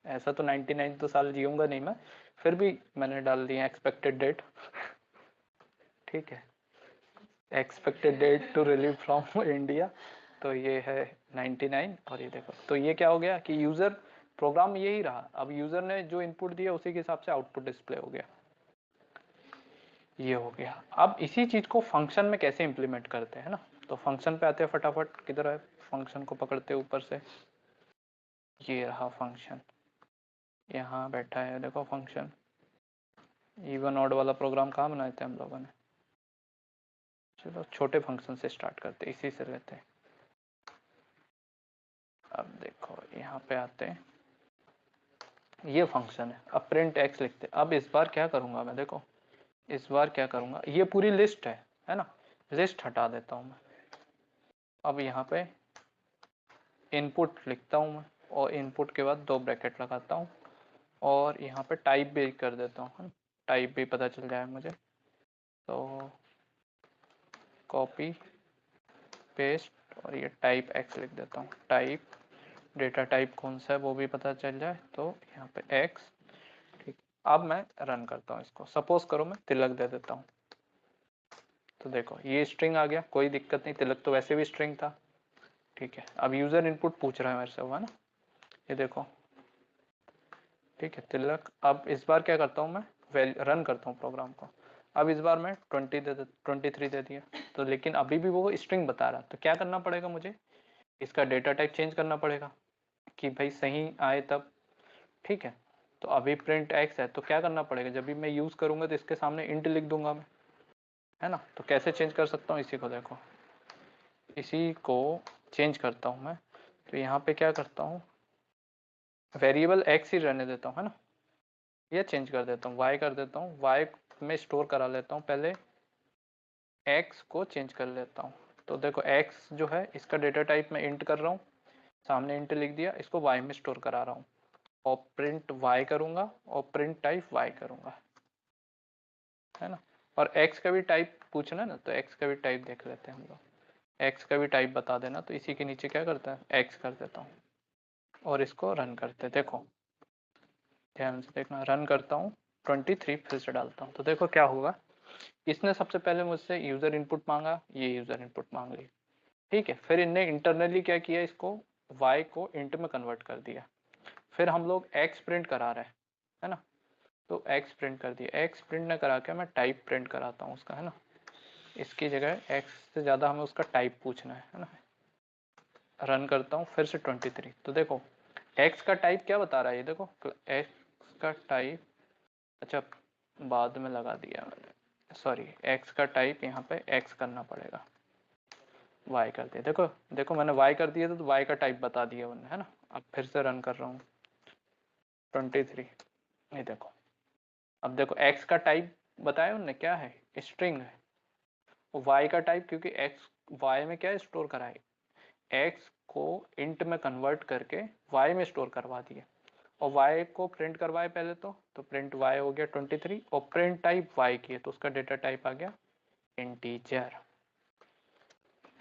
ऐसा तो 99 तो साल जीऊंगा नहीं मैं, फिर भी मैंने डाल दिया एक्सपेक्टेड डेट, ठीक है, expected date to relieve from India, तो ये है 99 और ये देखो, तो ये क्या हो गया कि यूजर प्रोग्राम यही रहा, अब यूजर ने जो इनपुट दिया उसी के हिसाब से आउटपुट डिस्प्ले हो गया, ये हो गया। अब इसी चीज को फंक्शन में कैसे इंप्लीमेंट करते हैं ना, तो फंक्शन पे आते हैं फटाफट, किधर है फंक्शन को पकड़ते हैं ऊपर से, ये रहा फंक्शन, यहाँ बैठा है देखो फंक्शन। इवन ऑड वाला प्रोग्राम कहाँ बनाए थे हम लोगों ने, चलो छोटे फंक्शन से स्टार्ट करते, इसी से लेते हैं। अब देखो यहाँ पे आते हैं, ये फंक्शन है, अब प्रिंट एक्स लिखते हैं। अब इस बार क्या करूंगा मैं, देखो इस बार क्या करूंगा, ये पूरी लिस्ट है ना, लिस्ट हटा देता हूं मैं। अब यहाँ पे इनपुट लिखता हूं मैं, और इनपुट के बाद 2 ब्रैकेट लगाता हूं, और यहाँ पे टाइप भी कर देता हूँ, टाइप भी पता चल जाए मुझे, तो कॉपी पेस्ट और ये टाइप एक्स लिख देता हूँ, टाइप डेटा टाइप कौन सा है वो भी पता चल जाए, तो यहाँ पे एक्स, ठीक। अब मैं रन करता हूँ इसको, सपोज करो मैं तिलक दे देता हूँ, तो देखो ये स्ट्रिंग आ गया, कोई दिक्कत नहीं, तिलक तो वैसे भी स्ट्रिंग था, ठीक है। अब यूजर इनपुट पूछ रहा है मेरे से, हुआ ना, ये देखो, ठीक है तिलक। अब इस बार क्या करता हूँ मैं, रन करता हूँ प्रोग्राम को, अब इस बार मैं 23 दे दिया, तो लेकिन अभी भी वो स्ट्रिंग बता रहा, तो क्या करना पड़ेगा मुझे, इसका डेटा टाइप चेंज करना पड़ेगा कि भाई सही आए तब, ठीक है। तो अभी प्रिंट एक्स है, तो क्या करना पड़ेगा, जब भी मैं यूज करूंगा तो इसके सामने इंट लिख दूंगा मैं, है ना। तो कैसे चेंज कर सकता हूँ, इसी को देखो, इसी को चेंज करता हूँ मैं, तो यहाँ पे क्या करता हूँ, वेरिएबल एक्स ही रहने देता हूँ, है ना, ये चेंज कर देता हूँ, वाई कर देता हूँ, वाई में स्टोर करा लेता हूँ, पहले एक्स को चेंज कर लेता हूँ। तो देखो एक्स जो है इसका डेटा टाइप मैं इंट कर रहा हूँ, सामने इंट लिख दिया, इसको वाई में स्टोर करा रहा हूँ, और प्रिंट वाई करूंगा और प्रिंट टाइप वाई करूंगा, है ना। और एक्स का भी टाइप पूछना है ना, तो एक्स का भी टाइप देख लेते हैं हम लोग, एक्स का भी टाइप बता देना, तो इसी के नीचे क्या करता है, एक्स कर देता हूँ, और इसको रन करते, देखो ध्यान से देखना, रन करता हूँ, 23 फिर से डालता हूँ, तो देखो क्या होगा, इसने सबसे पहले मुझसे यूजर इनपुट मांगा, ये यूजर इनपुट मांग ली, ठीक है। फिर इनने इंटरनली क्या किया, इसको y को इंट में कन्वर्ट कर दिया, फिर हम लोग x प्रिंट करा रहे हैं, है ना, तो x प्रिंट कर दिया, x प्रिंट न करा के मैं टाइप प्रिंट कराता हूँ उसका, है ना, इसकी जगह x से ज़्यादा हमें उसका टाइप पूछना है ना। रन करता हूँ फिर से 23, तो देखो x का टाइप क्या बता रहा है, ये देखो x का टाइप, अच्छा बाद में लगा दिया मैंने, सॉरी, x का टाइप यहाँ पे x करना पड़ेगा, y कर दिया, देखो देखो मैंने y कर दिया तो y का टाइप बता दिया उन्होंने, है ना। अब फिर से रन कर रहा हूँ 23, ये देखो, अब देखो x का टाइप बताया उन्होंने क्या है, स्ट्रिंग है, और y का टाइप क्योंकि x y में क्या स्टोर करा है, x को इंट में कन्वर्ट करके y में स्टोर करवा दिया, और y को प्रिंट करवाए पहले, तो प्रिंट y हो गया 23, और प्रिंट टाइप y की है, तो उसका डेटा टाइप आ गया इंटीजर,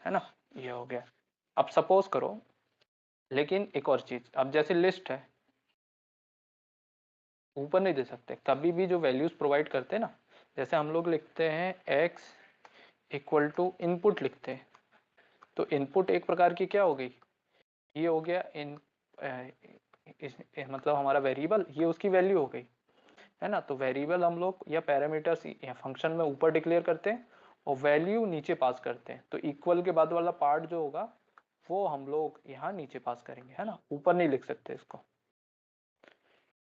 है ना, ये हो गया। अब सपोज करो, लेकिन एक और चीज, अब जैसे लिस्ट है ऊपर नहीं दे सकते, कभी भी जो वैल्यूज प्रोवाइड करते हैं ना, जैसे हम लोग लिखते हैं x इक्वल टू इनपुट लिखते हैं, तो इनपुट एक प्रकार की क्या हो गई, ये हो गया मतलब हमारा वेरिएबल, ये उसकी वैल्यू हो गई, है ना। तो वेरिएबल हम लोग या पैरामीटर्स या फंक्शन में ऊपर डिक्लेयर करते हैं और वैल्यू नीचे पास करते हैं, तो इक्वल के बाद वाला पार्ट जो होगा वो हम लोग यहाँ नीचे पास करेंगे, है ना, ऊपर नहीं लिख सकते इसको,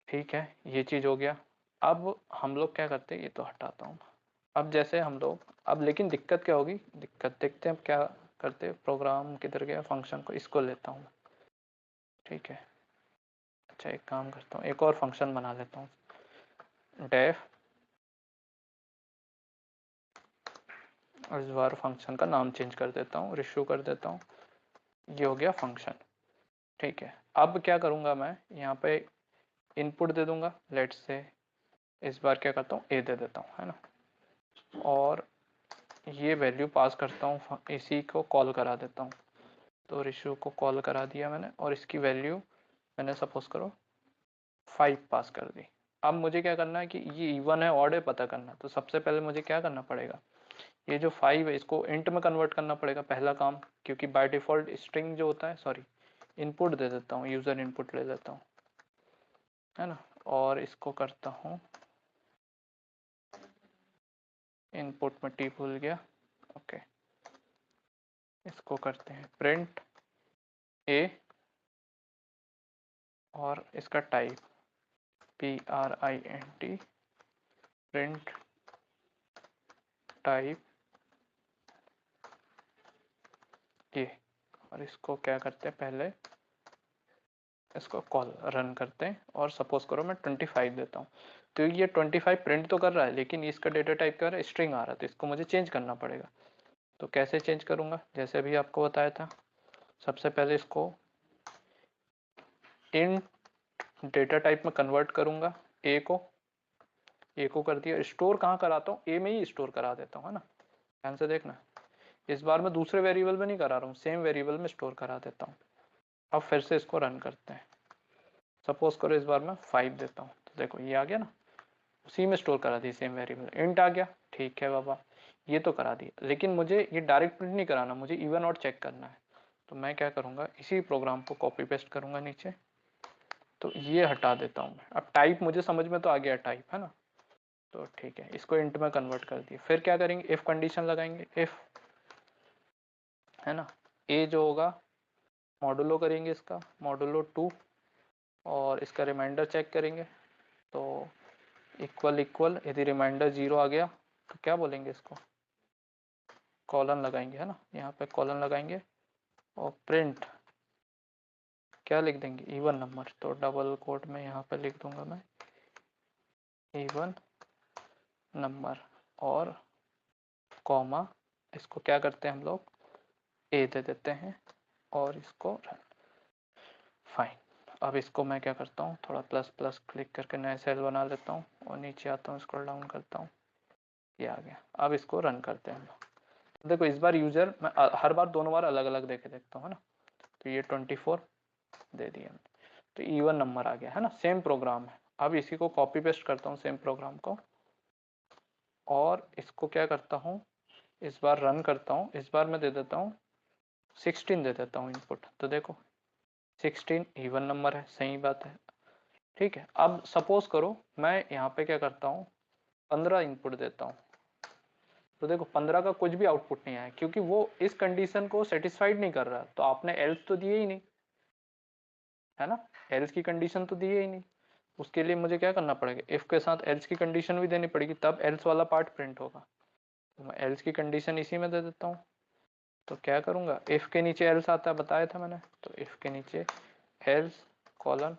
ठीक है, ये चीज हो गया। अब हम लोग क्या करते हैं, ये तो हटाता हूँ, अब जैसे हम लोग, अब लेकिन दिक्कत क्या होगी, दिक्कत देखते हैं अब क्या करते, प्रोग्राम किधर गया, फंक्शन को इसको लेता हूँ, ठीक है। अच्छा एक काम करता हूँ, एक और फंक्शन बना लेता हूँ, डेफ, इस बार फंक्शन का नाम चेंज कर देता हूँ, रिशू कर देता हूँ, ये हो गया फंक्शन, ठीक है। अब क्या करूँगा मैं, यहाँ पे इनपुट दे दूंगा, लेट्स से इस बार क्या करता हूँ, ए दे देता हूँ, है ना, और ये वैल्यू पास करता हूँ, इसी को कॉल करा देता हूँ, तो रिशू को कॉल करा दिया मैंने, और इसकी वैल्यू मैंने सपोज करो 5 पास कर दी। अब मुझे क्या करना है कि ये इवन है ऑड है पता करना, तो सबसे पहले मुझे क्या करना पड़ेगा, ये जो 5 है इसको इंट में कन्वर्ट करना पड़ेगा पहला काम, क्योंकि बाय डिफॉल्ट स्ट्रिंग जो होता है, सॉरी इनपुट दे देता हूँ, यूजर इनपुट ले लेता हूँ, है ना, और इसको करता हूँ इनपुट में टी भूल गया, ओके, इसको करते हैं प्रिंट ए और इसका टाइप PRINT, प्रिंट टाइप ये, और इसको क्या करते हैं पहले इसको कॉल रन करते हैं, और सपोज करो मैं 25 देता हूँ, तो ये 25 प्रिंट तो कर रहा है लेकिन इसका डेटा टाइप क्या है, स्ट्रिंग आ रहा है, तो इसको मुझे चेंज करना पड़ेगा। तो कैसे चेंज करूंगा, जैसे अभी आपको बताया था, सबसे पहले इसको इन डेटा टाइप में कन्वर्ट करूंगा, ए को कर दिया, स्टोर कहाँ कराता हूँ, ए में ही स्टोर करा देता हूँ, है ना, ध्यान से देखना, इस बार मैं दूसरे वेरिएबल में नहीं करा रहा हूँ, सेम वेरिएबल में स्टोर करा देता हूँ। अब फिर से इसको रन करते हैं, सपोज करो इस बार मैं 5 देता हूँ, तो देखो ये आ गया ना, उसी में स्टोर करा दी सेम वेरिएबल, इंट आ गया, ठीक है बाबा, ये तो करा दिया, लेकिन मुझे ये डायरेक्ट प्रिंट नहीं कराना, मुझे इवन ऑड चेक करना है। तो मैं क्या करूँगा, इसी प्रोग्राम को कॉपी पेस्ट करूँगा नीचे, तो ये हटा देता हूँ मैं। अब टाइप मुझे समझ में तो आ गया टाइप, है ना, तो ठीक है, इसको इंट में कन्वर्ट कर दिया। फिर क्या करेंगे, इफ कंडीशन लगाएंगे, इफ, है ना, ए जो होगा मॉडुलो करेंगे, इसका मॉडुलो 2, और इसका रिमाइंडर चेक करेंगे, तो इक्वल इक्वल, यदि रिमाइंडर 0 आ गया तो क्या बोलेंगे, इसको कॉलन लगाएंगे, है ना, यहाँ पे कॉलन लगाएंगे, और प्रिंट क्या लिख देंगे, इवन नंबर, तो डबल कोट में यहाँ पे लिख दूंगा मैं इवन नंबर, और कॉमा, इसको क्या करते हैं हम लोग, ए दे देते हैं, और इसको रन, फाइन। अब इसको मैं क्या करता हूँ, थोड़ा प्लस प्लस क्लिक करके नया सेल बना लेता हूँ, और नीचे आता हूँ, स्क्रॉल डाउन करता हूँ, ये आ गया। अब इसको रन करते हैं हम लोग, तो देखो इस बार यूजर, मैं हर बार दोनों बार अलग अलग देखे देखता हूँ, है ना, तो ये 24 दे दिया, तो इवन नंबर आ गया, है ना, सेम प्रोग्राम है। अब इसी को कॉपी पेस्ट करता हूँ सेम प्रोग्राम को, और इसको क्या करता हूँ, इस बार रन करता हूँ, इस बार मैं दे देता हूँ 16 दे देता हूँ इनपुट, तो देखो 16 इवन नंबर है, सही बात है, ठीक है। अब सपोज करो मैं यहाँ पे क्या करता हूँ 15 इनपुट देता हूँ, तो देखो 15 का कुछ भी आउटपुट नहीं आया, क्योंकि वो इस कंडीशन को सेटिस्फाइड नहीं कर रहा, तो आपने एल्स तो दिए ही नहीं, है ना, एल्स की कंडीशन तो दिए ही नहीं, उसके लिए मुझे क्या करना पड़ेगा, इफ के साथ एल्स की कंडीशन भी देनी पड़ेगी, तब एल्स वाला पार्ट प्रिंट होगा। तो मैं एल्स की कंडीशन इसी में दे देता हूँ, तो क्या करूंगा, इफ के नीचे एल्स आता है, बताया था मैंने, तो इफ के नीचे एल्स कॉलन,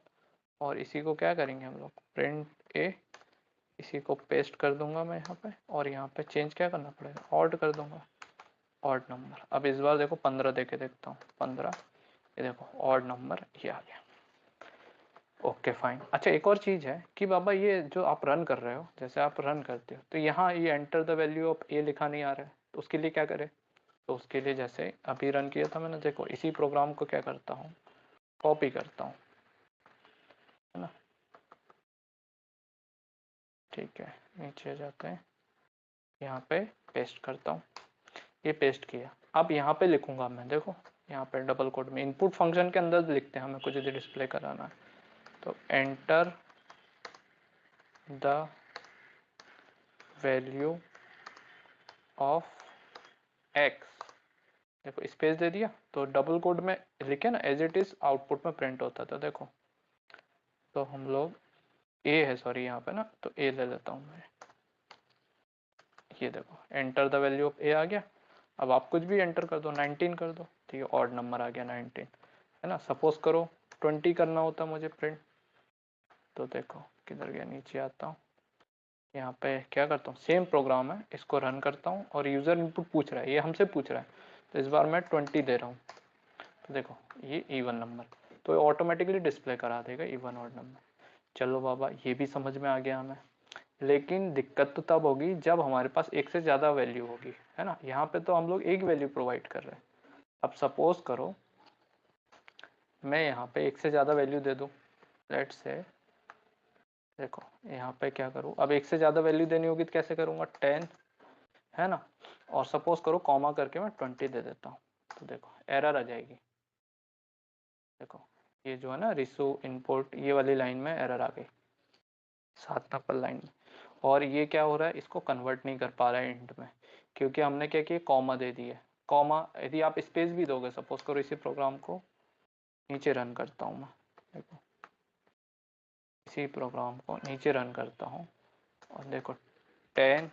और इसी को क्या करेंगे हम लोग, प्रिंट ए, इसी को पेस्ट कर दूंगा मैं यहाँ पे, और यहाँ पे चेंज क्या करना पड़ेगा, ऑड कर दूंगा, ऑड नंबर। अब इस बार देखो 15 देके देखता हूँ, 15, ये देखो ऑड नंबर ये आ गया, ओके फाइन। अच्छा एक और चीज है कि बाबा ये जो आप रन कर रहे हो, जैसे आप रन करते हो, तो यहाँ ये एंटर द वैल्यू ऑफ ए लिखा नहीं आ रहा है, तो उसके लिए क्या करें, तो उसके लिए जैसे अभी रन किया था मैंने, देखो इसी प्रोग्राम को क्या करता हूँ, कॉपी करता हूँ, है ना, ठीक है, नीचे जाते हैं, यहाँ पे पेस्ट करता हूँ, ये पेस्ट किया। अब यहाँ पे लिखूंगा मैं, देखो यहाँ पे डबल कोड में इनपुट फंक्शन के अंदर लिखते हैं, हमें कुछ यदि डिस्प्ले कराना है, तो enter the value of x, देखो स्पेस दे दिया, तो डबल कोड में लिखे ना, एज इट इज आउटपुट में प्रिंट होता था, देखो, तो हम लोग ए है, सॉरी यहाँ पे ना, तो ए ले लेता हूँ मैं, ये देखो एंटर द वैल्यू ऑफ ए आ गया। अब आप कुछ भी एंटर कर दो, 19 कर दो, तो ये ऑड नंबर आ गया 19, है ना। सपोज करो 20 करना होता मुझे प्रिंट, तो देखो किधर गया, नीचे आता हूँ, यहाँ पे क्या करता हूँ, सेम प्रोग्राम है, इसको रन करता हूँ, और यूजर इनपुट पूछ रहा है, ये हमसे पूछ रहा है, तो इस बार मैं 20 दे रहा हूँ, तो देखो ये इवन नंबर, तो ऑटोमेटिकली डिस्प्ले करा देगा इवन ऑड नंबर। चलो बाबा ये भी समझ में आ गया हमें, लेकिन दिक्कत तो तब होगी जब हमारे पास एक से ज़्यादा वैल्यू होगी, है ना। यहाँ पे तो हम लोग एक वैल्यू प्रोवाइड कर रहे हैं। अब सपोज करो मैं यहाँ पे एक से ज़्यादा वैल्यू दे दूँ, लेट्स से, देखो यहाँ पे क्या करूँ, अब एक से ज़्यादा वैल्यू देनी होगी तो कैसे करूँगा, 10, है ना, और सपोज करो कॉमा करके मैं 20 दे देता हूँ, तो देखो एरर आ जाएगी। देखो ये जो है ना रिसो इनपुट, ये वाली लाइन में एरर आ गई 7 नंबर लाइन में। और ये क्या हो रहा है, इसको कन्वर्ट नहीं कर पा रहा है इंट में, क्योंकि हमने क्या किया, कॉमा दे दिया। कॉमा यदि आप स्पेस भी दोगे, सपोज करो इसी प्रोग्राम को नीचे रन करता हूँ मैं, देखो इसी प्रोग्राम को नीचे रन करता हूँ और देखो 10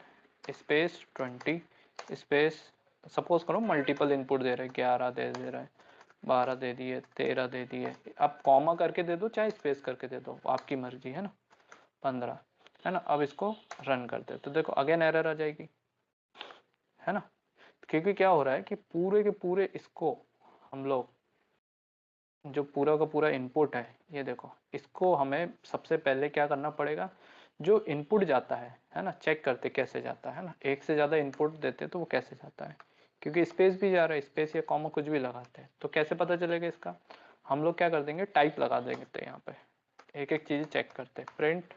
स्पेस 20 स्पेस, सपोज करो मल्टीपल इनपुट दे रहे हैं, 11 दे रहे हैं, 12 दे दिए, 13 दे दिए, आप कॉमा करके दे दो चाहे स्पेस करके दे दो, आपकी मर्जी है ना, 15 है ना। अब इसको रन करते हैं तो देखो अगेन एरर आ जाएगी, है ना, क्योंकि क्या हो रहा है कि पूरे के पूरे इसको हम लोग जो पूरा का पूरा इनपुट है, ये देखो इसको हमें सबसे पहले क्या करना पड़ेगा, जो इनपुट जाता है ना, चेक करते कैसे जाता है ना, एक से ज़्यादा इनपुट देते तो वो कैसे जाता है, क्योंकि स्पेस भी जा रहा है, स्पेस या कॉमा कुछ भी लगाते हैं तो कैसे पता चलेगा इसका, हम लोग क्या कर देंगे, टाइप लगा देंगे, तो यहाँ पे एक एक चीज़ चेक करते हैं, प्रिंट।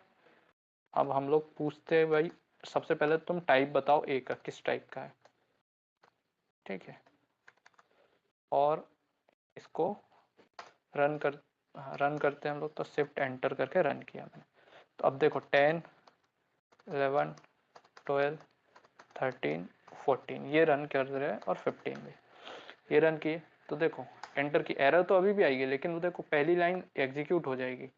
अब हम लोग पूछते हैं भाई सबसे पहले तुम टाइप बताओ ए का किस टाइप का है, ठीक है, और इसको रन करते हैं हम लोग, तो शिफ्ट एंटर करके रन किया मैंने। तो अब देखो 10 11 12 13 14 ये रन कर रहे हैं और 15 भी ये रन किए, तो देखो एंटर की, एरर तो अभी भी आएगी लेकिन वो देखो पहली लाइन एग्जीक्यूट हो जाएगी,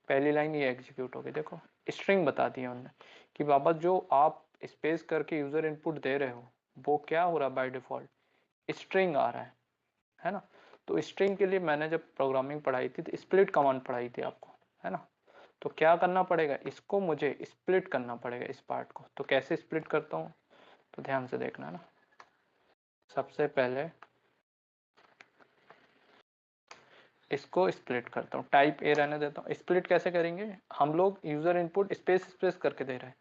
पहली लाइन ये एग्जीक्यूट होगी। देखो स्ट्रिंग बता दिया उन्होंने कि बाबा जो आप स्पेस करके यूजर इनपुट दे रहे हो वो क्या हो रहा है, बाय डिफॉल्ट स्ट्रिंग आ रहा है ना। तो स्ट्रिंग के लिए मैंने जब प्रोग्रामिंग पढ़ाई थी तो स्प्लिट कमांड पढ़ाई थी आपको, है ना। तो क्या करना पड़ेगा, इसको मुझे स्प्लिट करना पड़ेगा इस पार्ट को, तो कैसे स्प्लिट करता हूँ, तो ध्यान से देखना ना। सबसे पहले इसको स्प्लिट करता हूँ, टाइप ए रहने देता हूँ। स्प्लिट कैसे करेंगे, हम लोग यूजर इनपुट स्पेस स्पेस करके दे रहे हैं,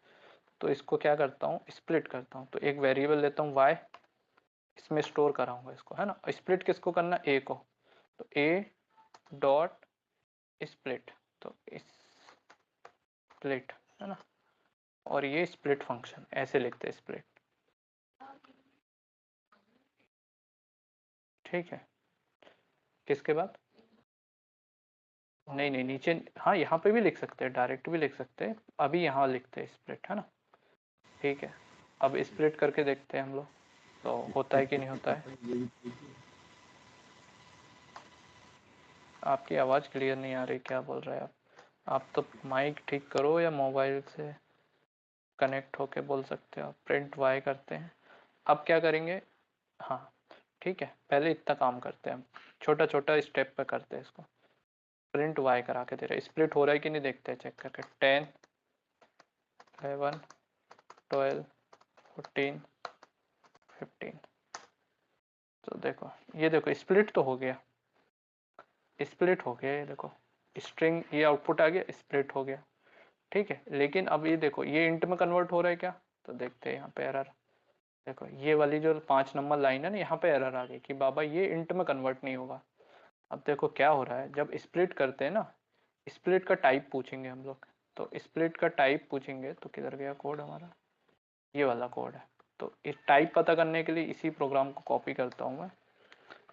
तो इसको क्या करता हूँ, स्प्लिट करता हूँ। तो एक वेरिएबल लेता हूँ वाई, इसमें स्टोर कराऊंगा इसको, है ना। स्प्लिट किसको करना, ए को, तो ए डॉट स्प्लिट, तो स्प्लिट है ना, और ये स्प्लिट फंक्शन ऐसे लिखते हैं स्प्लिट, ठीक है। किसके बाद, नहीं नहीं नीचे, हाँ यहाँ पे भी लिख सकते हैं, डायरेक्ट भी लिख सकते हैं, अभी यहाँ लिखते हैं स्प्लिट, है ना, ठीक है। अब स्प्लिट करके देखते हैं हम लोग, तो होता है कि नहीं होता है। आपकी आवाज़ क्लियर नहीं आ रही, क्या बोल रहे हैं आप तो माइक ठीक करो या मोबाइल से कनेक्ट होके बोल सकते हो। प्रिंट वाई करते हैं, अब क्या करेंगे, हाँ ठीक है, पहले इतना काम करते हैं हम, छोटा छोटा स्टेप पे करते हैं इसको। प्रिंट वाई करा के दे रहे, स्प्लिट हो रहा है कि नहीं देखते हैं चेक करके, 10 11 12 14 15, तो देखो ये देखो स्प्लिट तो हो गया, स्प्लिट हो गया, ये देखो स्ट्रिंग ये आउटपुट आ गया, स्प्लिट हो गया, ठीक है। लेकिन अब ये देखो ये इंट में कन्वर्ट हो रहा है क्या, तो देखते हैं यहाँ पे एरर, देखो ये वाली जो 5 नंबर लाइन है ना, यहाँ पे एरर आ गई कि बाबा ये इंट में कन्वर्ट नहीं होगा। अब देखो क्या हो रहा है, जब स्प्लिट करते हैं ना, स्प्लिट का टाइप पूछेंगे हम लोग, तो स्प्लिट का टाइप पूछेंगे, तो किधर गया कोड हमारा, ये वाला कोड है। तो इस टाइप पता करने के लिए इसी प्रोग्राम को कॉपी करता हूँ मैं,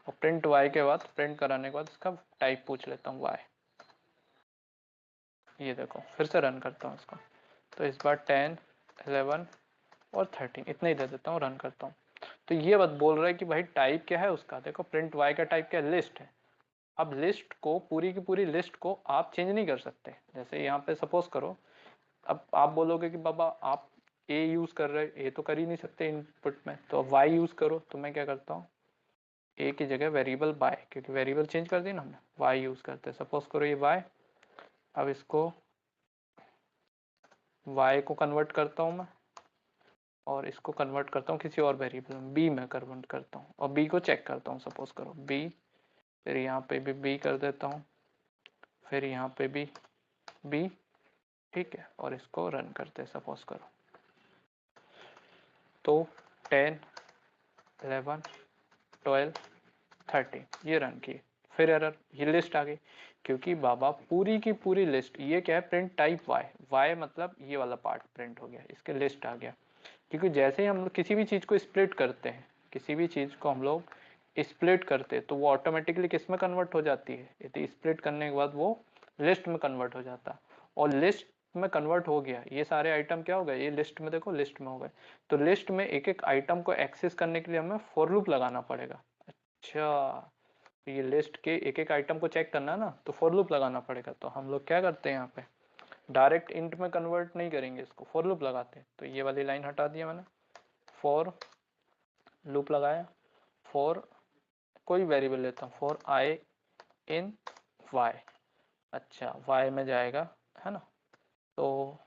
और प्रिंट वाई के बाद, प्रिंट कराने के बाद इसका टाइप पूछ लेता हूँ वाई। ये देखो फिर से रन करता हूँ इसको, तो इस बार 10 11 और 13 इतना ही दे देता हूँ, रन करता हूँ। तो ये बात बोल रहा है कि भाई टाइप क्या है उसका, देखो प्रिंट वाई का टाइप क्या है, लिस्ट है। अब लिस्ट को, पूरी की पूरी लिस्ट को आप चेंज नहीं कर सकते, जैसे यहाँ पे सपोज करो, अब आप बोलोगे कि बाबा आप ए यूज कर रहे, ए तो कर ही नहीं सकते इनपुट में, तो वाई यूज करो, तो मैं क्या करता हूँ, ए की जगह वेरिएबल बाय, क्योंकि वेरिएबल चेंज कर दी ना हमने, वाई यूज करते हैं, सपोज करो ये वाई, अब इसको वाई को कन्वर्ट करता हूँ मैं, और इसको कन्वर्ट करता हूँ किसी और वेरिएबल में, बी में कन्वर्ट करता हूँ, और बी को चेक करता हूँ, सपोज करो बी, फिर यहाँ पे भी बी कर देता हूँ, फिर यहाँ पे भी बी, ठीक है, और इसको रन करते हैं, सपोज करो, तो 10 11 12 13 ये रन किए, फिर एरर, ये लिस्ट आ गई, क्योंकि बाबा पूरी की पूरी लिस्ट, ये क्या है, प्रिंट टाइप वाई, वाई मतलब ये वाला पार्ट प्रिंट हो गया, इसके लिस्ट आ गया। क्योंकि जैसे ही हम लोग किसी भी चीज़ को स्प्लिट करते हैं, किसी भी चीज़ को हम लोग स्प्लिट करते हैं तो वो ऑटोमेटिकली किस में कन्वर्ट हो जाती है, यदि स्प्लिट करने के बाद वो लिस्ट में कन्वर्ट हो जाता है। और लिस्ट में कन्वर्ट हो गया, ये सारे आइटम क्या हो गए, ये लिस्ट में, देखो लिस्ट में हो गए। तो लिस्ट में एक एक आइटम को एक्सेस करने के लिए हमें फॉर लूप लगाना पड़ेगा। अच्छा, तो ये लिस्ट के एक एक आइटम को चेक करना है ना, तो फॉर लूप लगाना पड़ेगा। तो हम लोग क्या करते हैं, यहाँ पे डायरेक्ट इंट में कन्वर्ट नहीं करेंगे, इसको फॉर लूप लगाते हैं। तो ये वाली लाइन हटा दिया मैंने, फॉर लूप लगाया, फॉर कोई वेरिएबल लेता हूँ, फॉर आई इन वाई। अच्छा, वाई में जाएगा, है ना, तो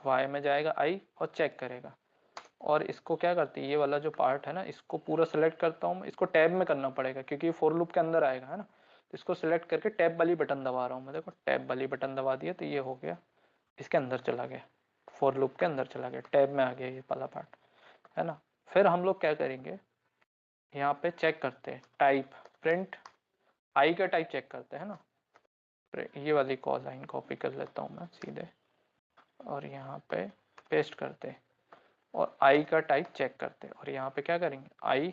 वाई में जाएगा आई और चेक करेगा। और इसको क्या करती है, ये वाला जो पार्ट है ना, इसको पूरा सेलेक्ट करता हूँ। इसको टैब में करना पड़ेगा क्योंकि ये फॉर लूप के अंदर आएगा, है ना। तो इसको सेलेक्ट करके टैब वाली बटन दबा रहा हूँ मैं, देखो टैब वाली बटन दबा दिया तो ये हो गया, इसके अंदर चला गया, फॉर लूप के अंदर चला गया, टैब में आ गया ये वाला पार्ट, है ना। फिर हम लोग क्या करेंगे, यहाँ पे चेक करते हैं टाइप, प्रिंट आई का टाइप चेक करते हैं ना। ये वाली कॉल लाइन कॉपी कर लेता हूँ मैं सीधे और यहाँ पे पेस्ट करते हैं और आई का टाइप चेक करते हैं। और यहाँ पे क्या करेंगे, आई,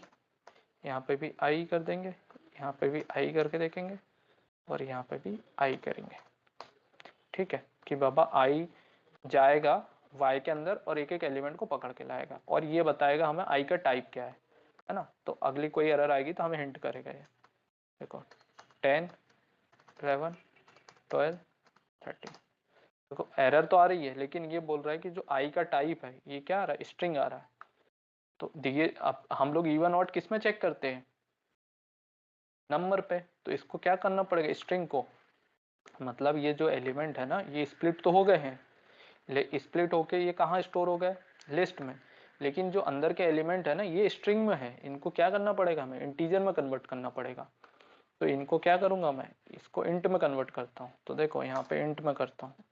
यहाँ पे भी आई कर देंगे, यहाँ पे भी आई करके देखेंगे और यहाँ पे भी आई करेंगे। ठीक है, कि बाबा आई जाएगा वाई के अंदर और एक एक एलिमेंट को पकड़ के लाएगा और ये बताएगा हमें आई का टाइप क्या है ना। तो अगली कोई एरर आएगी तो हमें हिंट करेगा ये, देखो 10, 11, 12, 13। देखो एरर तो आ रही है लेकिन ये बोल रहा है कि जो आई का टाइप है ये क्या आ रहा है, स्ट्रिंग आ रहा है। तो देखिए अब हम लोग इवन ऑड किस में चेक करते हैं, नंबर पे। तो इसको क्या करना पड़ेगा, स्ट्रिंग को, मतलब ये जो एलिमेंट है ना ये स्प्लिट तो हो गए हैं, स्प्लिट होके ये कहाँ स्टोर हो गए, लिस्ट में। लेकिन जो अंदर के एलिमेंट है ना ये स्ट्रिंग में है, इनको क्या करना पड़ेगा, हमें इंटीजर में कन्वर्ट करना पड़ेगा। तो इनको क्या करूंगा मैं, इसको इंट में कन्वर्ट करता हूँ। तो देखो यहाँ पे इंट में करता हूँ,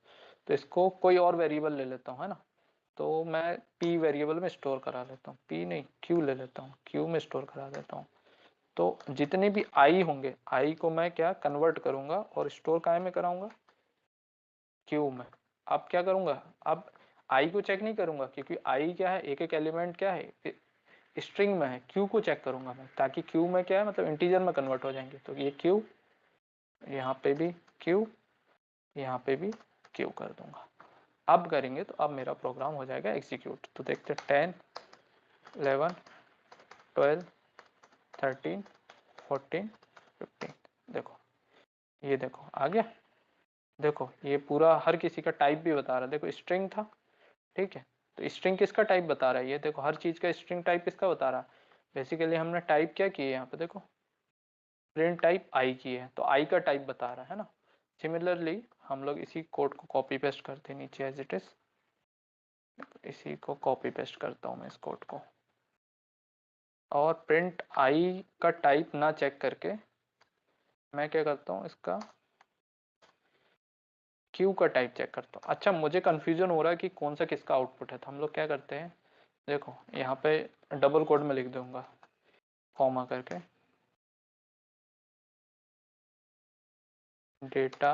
तो इसको कोई और वेरिएबल ले लेता हूँ, है ना। तो मैं p वेरिएबल में स्टोर करा लेता हूँ, p नहीं q ले लेता हूँ, q में स्टोर करा देता हूँ। तो जितने भी i होंगे, i को मैं क्या कन्वर्ट करूंगा और स्टोर काय में कराऊंगा, q में। अब क्या करूंगा, अब i को चेक नहीं करूंगा क्योंकि i क्या है, एक एक एलिमेंट क्या है, स्ट्रिंग में है। q को चेक करूंगा मैं, ताकि q में क्या है, मतलब इंटीजर में कन्वर्ट हो जाएंगे। तो ये q, यहाँ पे भी q, यहाँ पे भी q कर दूंगा। अब करेंगे तो अब मेरा प्रोग्राम हो जाएगा एग्जीक्यूट। तो देखते 10, 11, 12, 13, 14, 15। देखो ये देखो आ गया। देखो ये पूरा हर किसी का टाइप भी बता रहा है, देखो स्ट्रिंग था, ठीक है। तो स्ट्रिंग किसका टाइप बता रहा है, ये देखो हर चीज का स्ट्रिंग टाइप किसका बता रहा है। बेसिकली हमने टाइप क्या किया यहाँ पे, देखो प्रिंट टाइप आई की है तो आई का टाइप बता रहा है ना। सिमिलरली हम लोग इसी कोड को कॉपी पेस्ट करते हैं नीचे एज इट इज, इसी को कॉपी पेस्ट करता हूँ मैं इस कोड को। और प्रिंट आई का टाइप ना चेक करके मैं क्या करता हूँ, इसका क्यू का टाइप चेक करता हूँ। अच्छा मुझे कंफ्यूजन हो रहा है कि कौन सा किसका आउटपुट है, तो हम लोग क्या करते हैं, देखो यहाँ पे डबल कोड में लिख दूंगा कॉमा करके, डेटा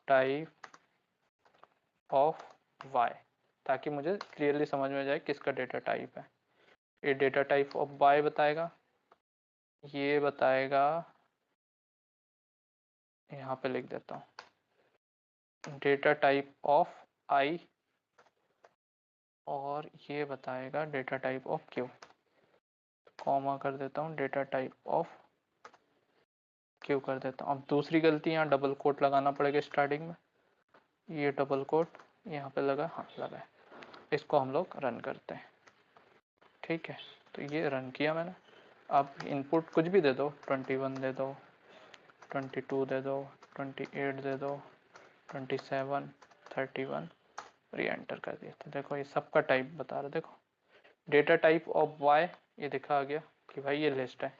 टाइप ऑफ वाई, ताकि मुझे क्लियरली समझ में जाए किसका डेटा टाइप है। ये डेटा टाइप ऑफ वाई बताएगा, ये बताएगा, यहाँ पे लिख देता हूँ डेटा टाइप ऑफ आई, और ये बताएगा data type of Q. Comma कर देता हूँ, डेटा टाइप ऑफ क्यू कर देता हूँ। अब दूसरी गलती, यहाँ डबल कोट लगाना पड़ेगा स्टार्टिंग में, ये डबल कोट यहाँ पे लगा, हाँ लगा है। इसको हम लोग रन करते हैं, ठीक है। तो ये रन किया मैंने। अब इनपुट कुछ भी दे दो, 21 दे दो, 22 दे दो, 28 दे दो, 27, 31, री एंटर कर दिया। तो देखो ये सबका टाइप बता रहा है, देखो डेटा टाइप ऑफ वाई ये दिखा गया कि भाई ये लिस्ट है।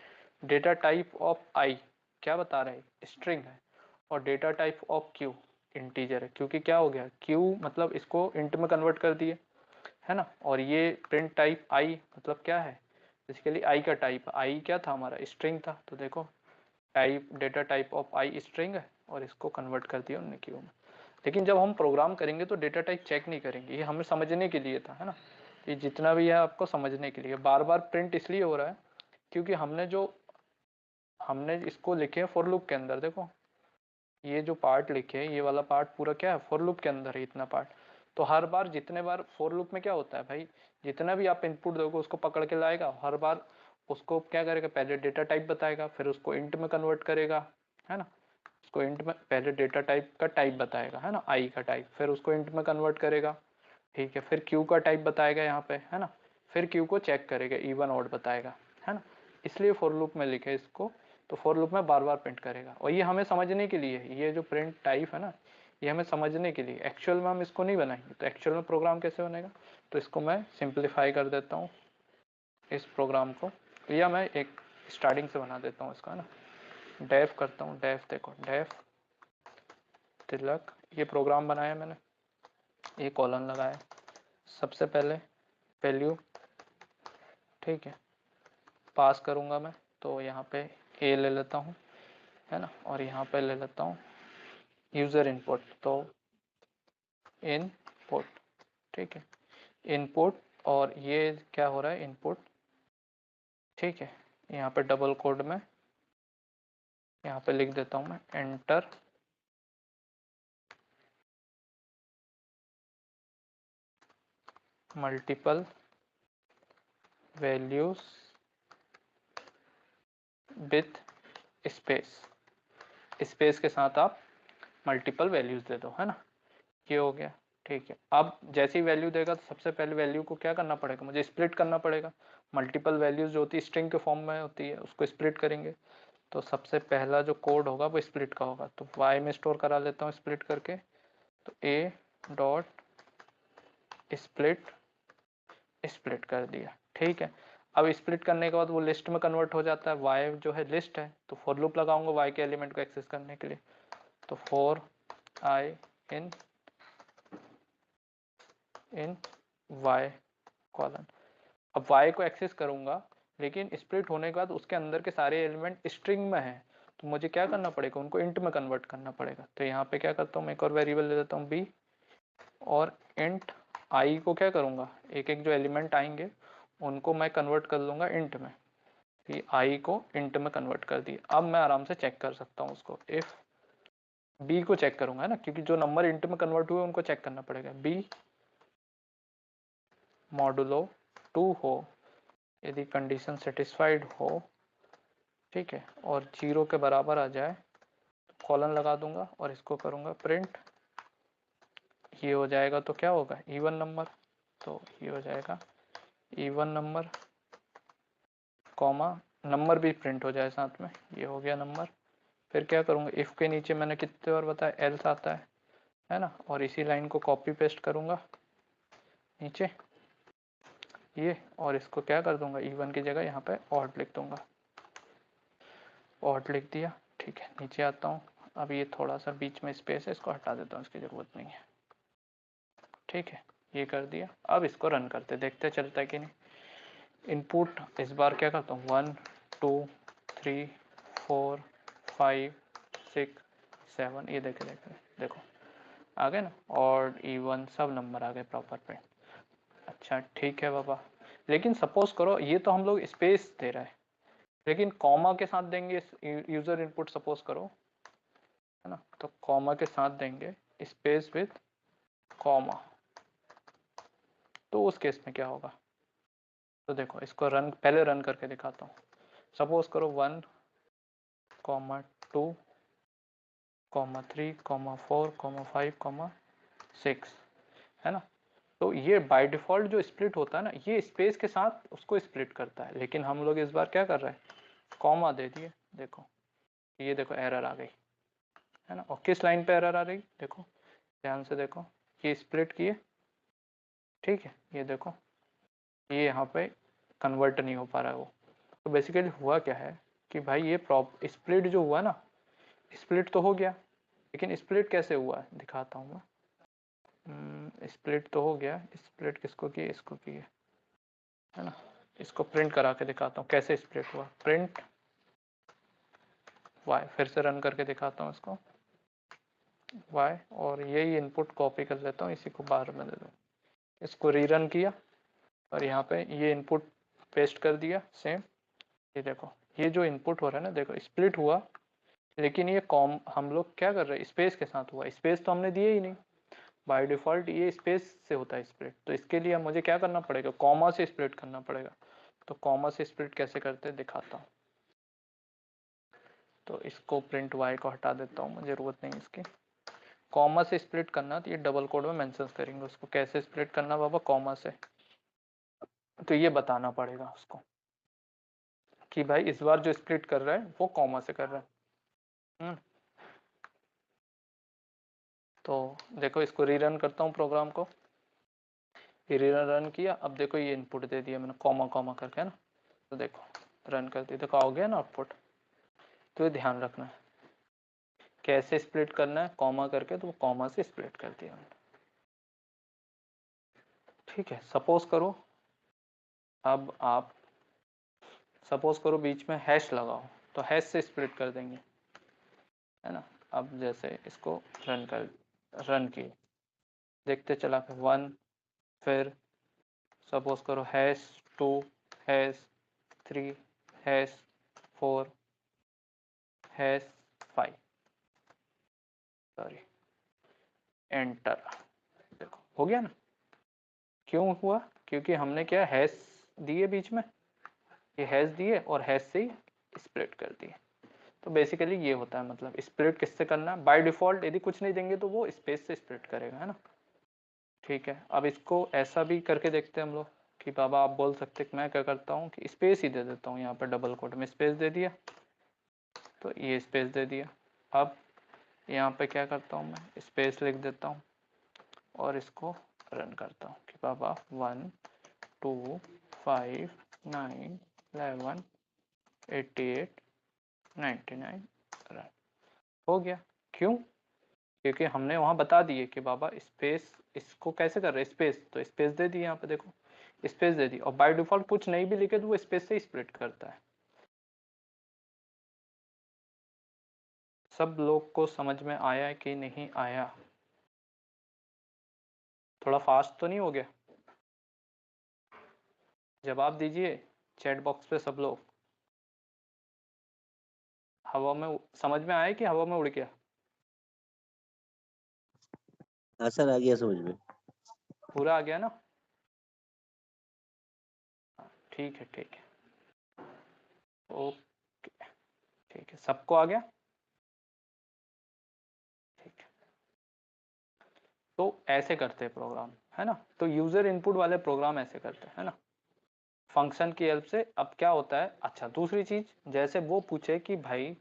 डेटा टाइप ऑफ आई क्या बता रहा है, स्ट्रिंग है। और data type of Q integer है, क्योंकि क्या हो गया, क्यू मतलब इसको इंट में कन्वर्ट कर दिए, है ना। और ये प्रिंट टाइप आई मतलब क्या है, बेसिकली आई का टाइप, आई क्या था हमारा, स्ट्रिंग था। तो देखो type, data type of I string है और इसको कन्वर्ट कर दिया उन्होंने क्यू में। लेकिन जब हम प्रोग्राम करेंगे तो डेटा टाइप चेक नहीं करेंगे, ये हमें समझने के लिए था, है ना। ये जितना भी है आपको समझने के लिए। बार बार प्रिंट इसलिए हो रहा है क्योंकि हमने इसको लिखे है फॉर लूप के अंदर। देखो ये जो पार्ट लिखे है, ये वाला पार्ट पूरा क्या है, फॉर लूप के अंदर है इतना पार्ट। तो हर बार जितने बार फॉर लूप में क्या होता है भाई, जितना भी आप इनपुट दोगे उसको पकड़ के लाएगा, हर बार उसको क्या करेगा, पहले डेटा टाइप बताएगा, फिर उसको इंट में कन्वर्ट करेगा, है ना। उसको इंट में पहले डेटा टाइप का टाइप बताएगा, है ना, आई का टाइप, फिर उसको इंट में कन्वर्ट करेगा, ठीक है, फिर क्यू का टाइप बताएगा यहाँ पे, है ना, फिर क्यू को चेक करेगा, इवन ऑड बताएगा, है ना। इसलिए फॉर लूप में लिखे इसको। तो फॉर लूप में बार बार प्रिंट करेगा, और ये हमें समझने के लिए, ये जो प्रिंट टाइप है ना, ये हमें समझने के लिए, एक्चुअल में हम इसको नहीं बनाएंगे। तो एक्चुअल में प्रोग्राम कैसे बनेगा, तो इसको मैं सिंप्लीफाई कर देता हूँ इस प्रोग्राम को, या मैं एक स्टार्टिंग से बना देता हूँ इसका, है ना। डेफ करता हूँ, डेफ देखो, डेफ तिलक, ये प्रोग्राम बनाया मैंने, ये कॉलन लगाया, सबसे पहले वैल्यू, ठीक है, पास करूंगा मैं। तो यहाँ पे ए ले लेता हूँ, है ना, और यहाँ पे ले लेता हूँ यूजर इनपुट, तो इनपुट, ठीक है, इनपुट, और ये क्या हो रहा है, इनपुट, ठीक है। यहाँ पे डबल कोड में यहाँ पे लिख देता हूँ मैं, enter multiple values with space, space के साथ आप मल्टीपल वैल्यूज दे दो, है ना। ये हो गया, ठीक है। अब जैसी वैल्यू देगा तो सबसे पहले वैल्यू को क्या करना पड़ेगा, मुझे स्प्लिट करना पड़ेगा। मल्टीपल वैल्यूज जो होती है स्ट्रिंग के फॉर्म में होती है, उसको स्प्लिट करेंगे। तो सबसे पहला जो कोड होगा वो स्प्लिट का होगा, तो y में स्टोर करा लेता हूँ स्प्लिट करके। तो a डॉट स्प्लिट, स्प्लिट कर दिया, ठीक है। अब स्प्लिट करने के बाद वो लिस्ट में कन्वर्ट हो जाता है, y जो है लिस्ट है, तो फॉर लूप लगाऊंगा y के एलिमेंट को एक्सेस करने के लिए। तो for I in y colon, अब y को एक्सेस करूंगा, लेकिन स्प्लिट होने के बाद उसके अंदर के सारे एलिमेंट स्ट्रिंग में है, तो मुझे क्या करना पड़ेगा, उनको इंट में कन्वर्ट करना पड़ेगा। तो यहाँ पे क्या करता हूँ, मैं एक और वेरिएबल ले लेता हूँ b, और इंट i को क्या करूंगा, एक एक जो एलिमेंट आएंगे उनको मैं कन्वर्ट कर लूंगा इंट में, कि i को इंट में कन्वर्ट कर दिया। अब मैं आराम से चेक कर सकता हूँ उसको, इफ b को चेक करूंगा, है ना, क्योंकि जो नंबर इंट में कन्वर्ट हुए उनको चेक करना पड़ेगा। b मॉडुलो 2 हो, यदि कंडीशन सेटिस्फाइड हो, ठीक है, और 0 के बराबर आ जाए तो कॉलन लगा दूंगा और इसको करूंगा प्रिंट। ये हो जाएगा तो क्या होगा, इवन नंबर, तो ये हो जाएगा इवन नंबर, कॉमा नंबर भी प्रिंट हो जाए साथ में, ये हो गया नंबर। फिर क्या करूंगा, इफ के नीचे मैंने कितने बार बताया एल्स आता है ना, और इसी लाइन को कॉपी पेस्ट करूंगा नीचे ये, और इसको क्या कर दूंगा, इवन की जगह यहाँ पे ऑड लिख दूंगा, ऑड लिख दिया, ठीक है। नीचे आता हूँ, अब ये थोड़ा सा बीच में स्पेस है, इसको हटा देता हूँ, इसकी जरूरत नहीं है, ठीक है, ये कर दिया। अब इसको रन करते देखते चलता है कि नहीं। इनपुट इस बार क्या करता हूँ, 1 2 3 4 5 6 7, ये देखे देखे देखो आ गए ना, और इवन सब नंबर आ गए प्रॉपर पे। अच्छा ठीक है बाबा, लेकिन सपोज करो ये तो हम लोग स्पेस दे रहा है, लेकिन कॉमा के साथ देंगे यूजर इनपुट, सपोज करो, है ना, तो कॉमा के साथ देंगे स्पेस विथ कॉमा, तो उस केस में क्या होगा। तो देखो इसको रन, पहले रन करके दिखाता हूँ। सपोज करो 1 2 3 4 5 6, है ना। तो ये बाय डिफॉल्ट जो स्प्लिट होता है ना, ये स्पेस के साथ उसको स्प्लिट करता है, लेकिन हम लोग इस बार क्या कर रहे हैं, कॉमा दे दिए। देखो ये देखो एरर आ गई, है ना। और किस लाइन पे एरर आ रही, देखो ध्यान से देखो, ये स्प्लिट किए, ठीक है, ये देखो ये यहाँ पे कन्वर्ट नहीं हो पा रहा है वो। तो बेसिकली हुआ क्या है कि भाई ये स्प्लिट जो हुआ ना, स्प्लिट तो हो गया, लेकिन स्प्लिट कैसे हुआ है दिखाता हूँ मैं। स्प्लिट तो हो गया, स्प्लिट किसको किए, इसको किए, है ना। इसको प्रिंट करा के दिखाता हूँ कैसे स्प्लिट हुआ, प्रिंट वाई, फिर से रन करके दिखाता हूँ इसको। y और यही इनपुट कॉपी कर लेता हूँ, इसी को बाहर में दे दूँ। इसको रीरन किया और यहाँ पे ये इनपुट पेस्ट कर दिया सेम। ये देखो ये जो इनपुट हो रहा है ना, देखो स्प्लिट हुआ, लेकिन ये कॉम हम लोग क्या कर रहे हैं, स्पेस के साथ हुआ। स्पेस तो हमने दिए ही नहीं, बाय डिफॉल्ट ये स्पेस से होता है स्प्लिट। तो इसके लिए मुझे क्या करना पड़ेगा, कॉमा से स्प्लिट करना पड़ेगा। तो कॉमा से स्प्लिट कैसे करते हैं दिखाता हूँ। तो इसको प्रिंट वाई को हटा देता हूँ, मुझे जरूरत नहीं इसकी। कॉमा से स्प्लिट करना तो ये डबल कोड में मेंशन करेंगे उसको, कैसे स्प्लिट करना बाबा, कॉमा से। तो ये बताना पड़ेगा उसको कि भाई इस बार जो स्प्लिट कर रहा है वो कॉमा से कर रहा है। तो देखो इसको रीरन करता हूँ प्रोग्राम को, रीरन रन किया। अब देखो ये इनपुट दे दिया मैंने कॉमा कॉमा करके, है ना। तो देखो रन कर दिया, देखो आ गया ना आउटपुट। तो ये ध्यान रखना है कैसे स्प्लिट करना है, कॉमा करके। तो वो कॉमा से स्प्लिट कर दिया मैंने, ठीक है। सपोज करो अब आप सपोज करो बीच में हैश लगाओ, तो हैश से स्प्लिट कर देंगे, है ना। अब जैसे इसको रन किए, देखते चला के 1, फिर सपोज करो hash 2, hash 3, hash 4, hash 5, sorry, enter. देखो हो गया ना। क्यों हुआ, क्योंकि हमने क्या हैश दिए बीच में, ये हैश दिए और हैश से ही स्प्लिट कर दिए। तो बेसिकली ये होता है, मतलब स्प्लिट किससे करना है। बाय डिफॉल्ट यदि कुछ नहीं देंगे तो वो स्पेस से स्प्लिट करेगा, है ना। ठीक है, अब इसको ऐसा भी करके देखते हैं हम लोग कि बाबा आप बोल सकते कि मैं क्या करता हूँ कि स्पेस ही दे देता हूँ, यहाँ पर डबल कोट में स्पेस दे दिया, तो ये स्पेस दे दिया। अब यहाँ पे क्या करता हूँ मैं, स्पेस लिख देता हूँ और इसको रन करता हूँ कि बाबा 1 2 5 9 11 88 99 रन हो गया। क्यों, क्योंकि हमने वहां बता दिए कि बाबा स्पेस, इसको कैसे कर रहे हैं स्पेस, तो स्पेस दे दी, यहाँ पे देखो स्पेस दे दी। और बाय डिफॉल्ट कुछ नहीं भी लिखे तो वो स्पेस से स्प्लिट करता है। सब लोग को समझ में आया कि नहीं आया, थोड़ा फास्ट तो नहीं हो गया। जवाब दीजिए चैट बॉक्स पे सब लोग। हवा में समझ में आया कि हवा में उड़ गया। हाँ सर, आ गया समझ में। पूरा आ गया ना, ठीक है ठीक है, ओके ठीक है, सबको आ गया, ठीक है। तो ऐसे करते हैं प्रोग्राम, है ना। तो यूजर इनपुट वाले प्रोग्राम ऐसे करते हैं, है ना, फंक्शन की हेल्प से। अब क्या होता है, अच्छा दूसरी चीज, जैसे वो पूछे कि भाई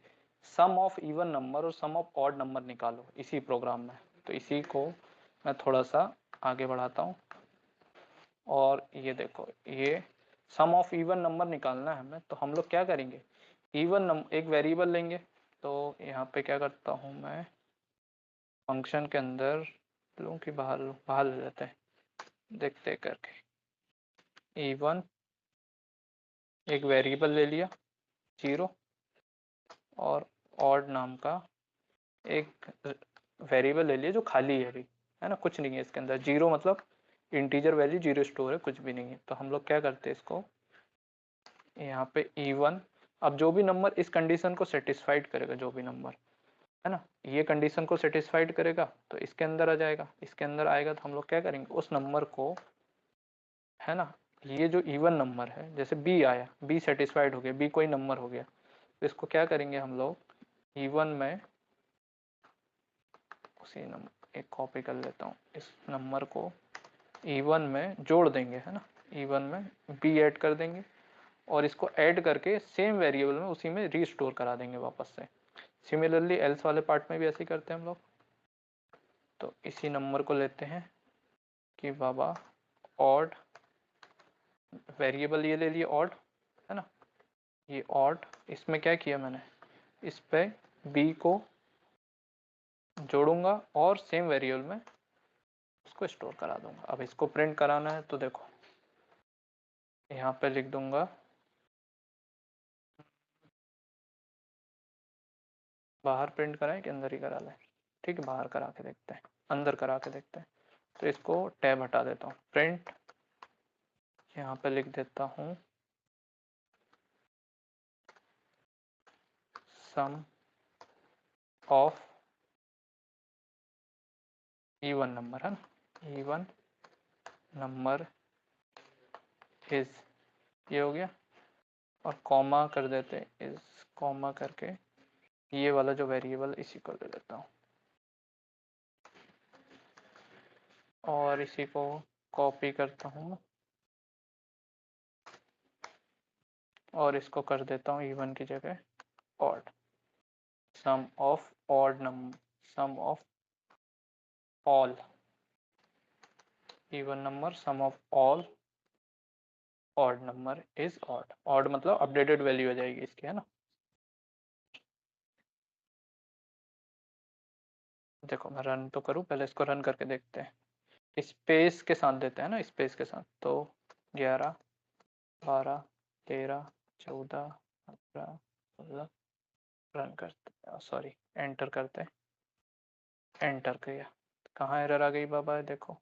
सम ऑफ इवन नंबर और सम ऑफ ऑड नंबर निकालो इसी प्रोग्राम में, तो इसी को मैं थोड़ा सा आगे बढ़ाता हूँ। और ये देखो ये सम ऑफ इवन नंबर निकालना है हमें, तो हम लोग क्या करेंगे, इवन नंबर एक वेरिएबल लेंगे। तो यहाँ पे क्या करता हूँ मैं, फंक्शन के अंदर लूँ कि बाहर लूँ, बाहर ले लेते हैं, देखते करके। इवन एक वेरिएबल ले लिया 0, और ऑड नाम का एक वेरिएबल ले लिया जो खाली है अभी, है ना, कुछ नहीं है इसके अंदर। 0 मतलब इंटीजर वैल्यू, 0 स्टोर है, कुछ भी नहीं है। तो हम लोग क्या करते हैं इसको, यहाँ पे इवन, अब जो भी नंबर इस कंडीशन को सेटिस्फाइड करेगा, जो भी नंबर, है ना, ये कंडीशन को सेटिस्फाइड करेगा तो इसके अंदर आ जाएगा। इसके अंदर आएगा तो हम लोग क्या करेंगे, उस नंबर को, है ना, ये जो इवन नंबर है, जैसे बी आया, बी सेटिस्फाइड हो गया, बी कोई नंबर हो गया, तो इसको क्या करेंगे हम लोग, इवन में उसी नंबर एक कॉपी कर लेता हूँ, इस नंबर को इवन में जोड़ देंगे, है ना, इवन में बी ऐड कर देंगे और इसको ऐड करके सेम वेरिएबल में उसी में रीस्टोर करा देंगे वापस से। सिमिलरली एल्स वाले पार्ट में भी ऐसे ही करते हैं हम लोग। तो इसी नंबर को लेते हैं कि बाबा ऑड, वेरिएबल ये ले लिए ऑड, है ना, ये ऑड, इसमें क्या किया मैंने, इस पे बी को जोड़ूंगा और सेम वेरिएबल में उसको स्टोर करा दूंगा। अब इसको प्रिंट कराना है तो देखो यहाँ पे लिख दूंगा, बाहर प्रिंट कराएं कि अंदर ही करा लें, ठीक है, बाहर करा के देखते हैं, अंदर करा के देखते हैं। तो इसको टैब हटा देता हूँ, प्रिंट, यहाँ पे लिख देता हूँ सम ऑफ इवन नंबर, है ना, इवन नंबर इज, ये हो गया। और कॉमा कर देते, इज कॉमा करके ये वाला जो वेरिएबल इसी को ले लेता हूँ और इसी को कॉपी करता हूँ और इसको कर देता हूँ इवन की जगह odd, sum of odd number, sum of all even number, sum of all odd number is odd. Odd मतलब अपडेटेड वैल्यू आ जाएगी इसकी, है ना। देखो मैं रन तो करूँ, पहले इसको रन करके देखते हैं। स्पेस के साथ देते हैं ना, स्पेस के साथ। तो 11 12 13 14 15 16 रन करते, सॉरी एंटर करते, एंटर किया। कहाँ एरर आ गई बाबा, देखो,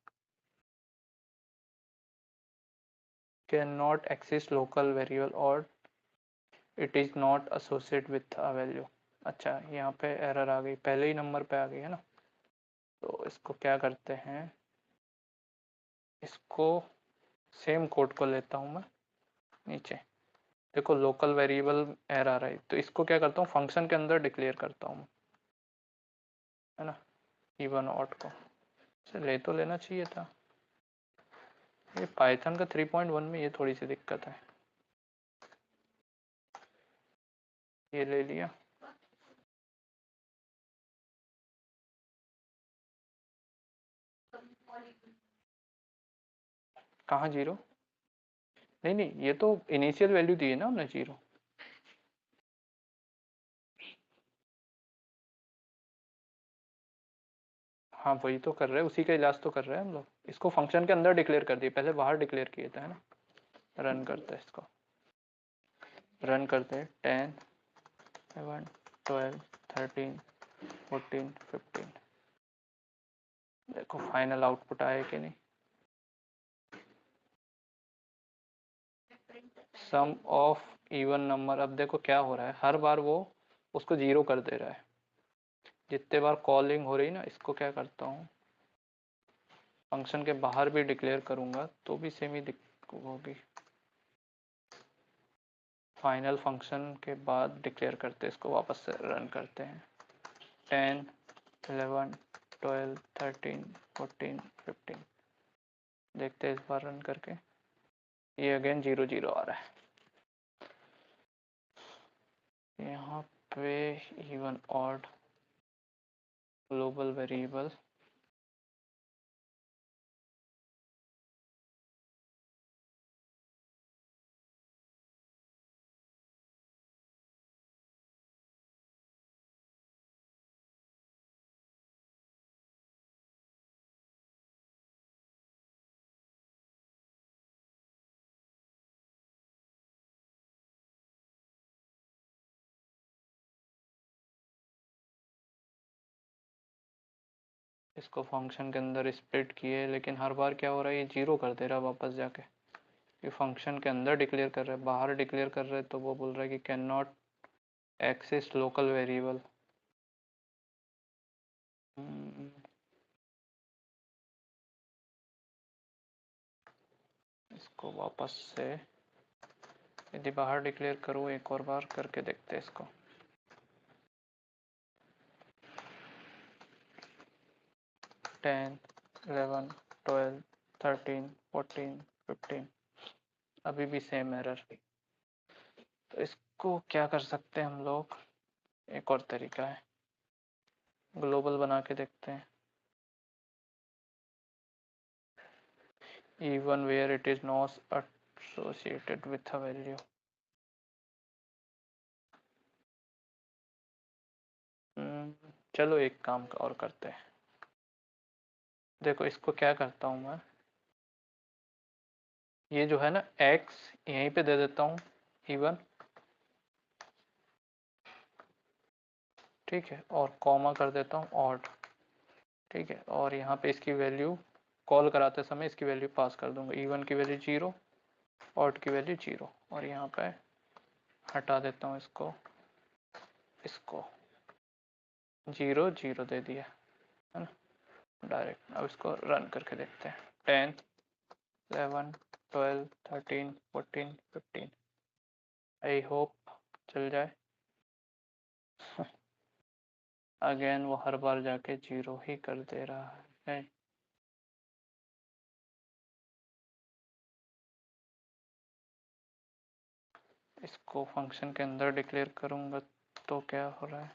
can not access local variable और it is not associate with a value. अच्छा, यहाँ पे एरर आ गई, पहले ही नंबर पे आ गई, है ना। तो इसको क्या करते हैं, इसको सेम कोड को लेता हूँ मैं नीचे। देखो लोकल वेरिएबल एरर आ रहा है, तो इसको क्या करता हूँ, फंक्शन के अंदर डिक्लेयर करता हूँ, है ना, इवन ऑड को। ले तो लेना चाहिए था, ये पाइथन का 3.1 में ये थोड़ी सी दिक्कत है। ये ले लिया, कहाँ जीरो, नहीं नहीं, ये तो इनिशियल वैल्यू दी है ना हमने, जीरो। हाँ वही तो कर रहे हैं, उसी का इलाज तो कर रहे हैं हम लोग। इसको फंक्शन के अंदर डिक्लेयर कर दिए, पहले बाहर डिक्लेयर किए थे, है ना। रन करते हैं इसको, रन करते हैं। 10 11 12 13 14 15, देखो फाइनल आउटपुट आया कि नहीं। सम ऑफ इवन नंबर, अब देखो क्या हो रहा है, हर बार वो उसको जीरो कर दे रहा है। जितने बार कॉलिंग हो रही ना, इसको क्या करता हूँ, फंक्शन के बाहर भी डिक्लेयर करूंगा तो भी सेम ही होगी। फाइनल फंक्शन के बाद डिक्लेयर करते हैं, इसको वापस से रन करते हैं। 10 11 12 13 14 15, देखते हैं इस बार रन करके, ये अगेन 0 0 आ रहा है। यहाँ पे इवन ऑड ग्लोबल वेरिएबल, इसको फंक्शन के अंदर स्प्लिट किए, लेकिन हर बार क्या हो रहा है, ये जीरो कर दे रहा है वापस जाके। ये फंक्शन के अंदर डिक्लेयर कर रहा है, बाहर डिक्लेयर कर रहे हैं तो वो बोल रहा है कि can not access local variable. इसको वापस से यदि बाहर डिक्लेयर करूँ, एक और बार करके देखते हैं इसको। टेन 11 12 13 14 15, अभी भी सेम एरर। तो इसको क्या कर सकते हैं हम लोग, एक और तरीका है, ग्लोबल बना के देखते हैं। even where it is not associated with a value। चलो एक काम और करते हैं, देखो इसको क्या करता हूँ मैं, ये जो है ना x यहीं पे दे देता हूँ इवन, ठीक है, और कॉमा कर देता हूँ ऑड। ठीक है, और यहाँ पे इसकी वैल्यू कॉल कराते समय इसकी वैल्यू पास कर दूंगा, E1 की वैल्यू 0, ऑड की वैल्यू 0, और यहाँ पे हटा देता हूँ इसको 0 0 दे दिया है ना डायरेक्ट। अब इसको रन करके देखते हैं, 10 11 12 13 14 15, आई होप चल जाए। अगेन वो हर बार जाके 0 ही कर दे रहा है। इसको फंक्शन के अंदर डिक्लेयर करूंगा तो क्या हो रहा है,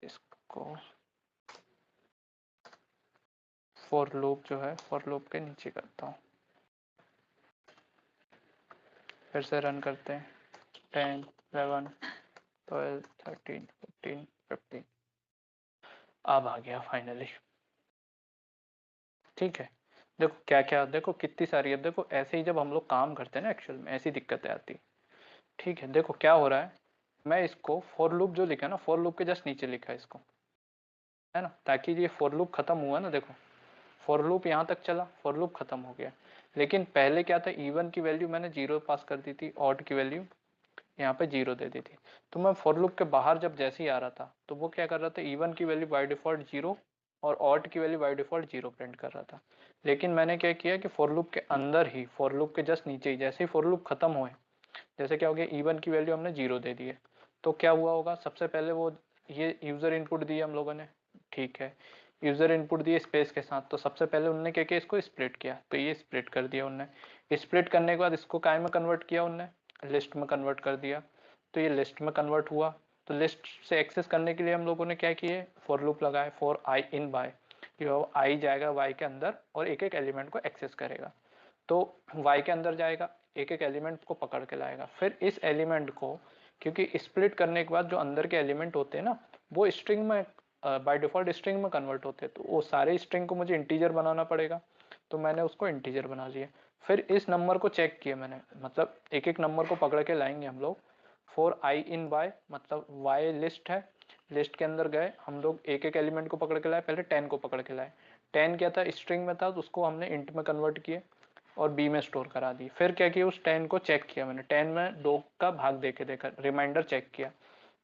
इसको फॉर लूप जो है फॉर लूप के नीचे करता हूँ, फिर से रन करते हैं, 10 11 12 13 14 15, अब आ गया फाइनली। ठीक है, देखो क्या क्या, देखो कितनी सारी, अब देखो ऐसे ही जब हम लोग काम करते हैं ना एक्चुअल में ऐसी दिक्कतें आती। ठीक है, देखो क्या हो रहा है, मैं इसको फॉर लूप जो लिखा है ना, फॉर लूप के जस्ट नीचे लिखा है इसको, है ना, ताकि ये फॉर लूप खत्म हुआ ना, देखो फॉर लूप यहाँ तक चला, फॉर लूप खत्म हो गया। लेकिन पहले क्या था, E1 की वैल्यू मैंने 0 पास कर दी थी, ऑड की वैल्यू यहाँ पे 0 दे दी थी। तो मैं फॉर लूप के बाहर जब जैसे ही आ रहा था तो वो क्या कर रहा था, E1 की वैल्यू बाय डिफॉल्ट 0 और ऑड की वैल्यू बाय डिफॉल्ट 0 प्रिंट कर रहा था। लेकिन मैंने क्या किया कि फॉर लूप के अंदर ही, फॉर लूप के जस्ट नीचे ही, जैसे ही फॉर लूप खत्म हुए, जैसे क्या हो गया, E1 की वैल्यू हमने 0 दे दी है, तो क्या हुआ होगा, सबसे पहले वो ये यूजर इनपुट दिया हम लोगों ने। ठीक है, यूजर इनपुट दिए स्पेस के साथ, तो सबसे पहले उन्होंने क्या किया, इसको स्प्लिट किया, तो ये स्प्लिट कर दिया उनने। स्प्लिट करने के बाद इसको काय में कन्वर्ट किया उनने, लिस्ट में कन्वर्ट कर दिया, तो ये लिस्ट में कन्वर्ट हुआ। तो लिस्ट से एक्सेस करने के लिए हम लोगों ने क्या किए, फॉर लूप लगाए, फॉर आई इन बाय, आई जाएगा वाई के अंदर और एक एक एलिमेंट को एक्सेस करेगा। तो y के अंदर जाएगा, एक एक एलिमेंट को पकड़ के लाएगा, फिर इस एलिमेंट को, क्योंकि स्प्लिट करने के बाद जो अंदर के एलिमेंट होते हैं ना, वो स्ट्रिंग में बाय डिफॉल्ट स्ट्रिंग में कन्वर्ट होते हैं, तो वो सारे स्ट्रिंग को मुझे इंटीजर बनाना पड़ेगा, तो मैंने उसको इंटीजर बना लिया। फिर इस नंबर को चेक किया मैंने, मतलब एक एक नंबर को पकड़ के लाएंगे हम लोग, फॉर आई इन वाई, मतलब वाई लिस्ट है, लिस्ट के अंदर गए हम लोग, एक एक एलिमेंट को पकड़ के लाए, पहले 10 को पकड़ के लाए, 10 क्या था, स्ट्रिंग में था, तो उसको हमने इंट में कन्वर्ट किए और बी में स्टोर करा दी। फिर क्या किया, उस 10 को चेक किया मैंने, 10 में 2 का भाग देके देखा, रिमाइंडर चेक किया,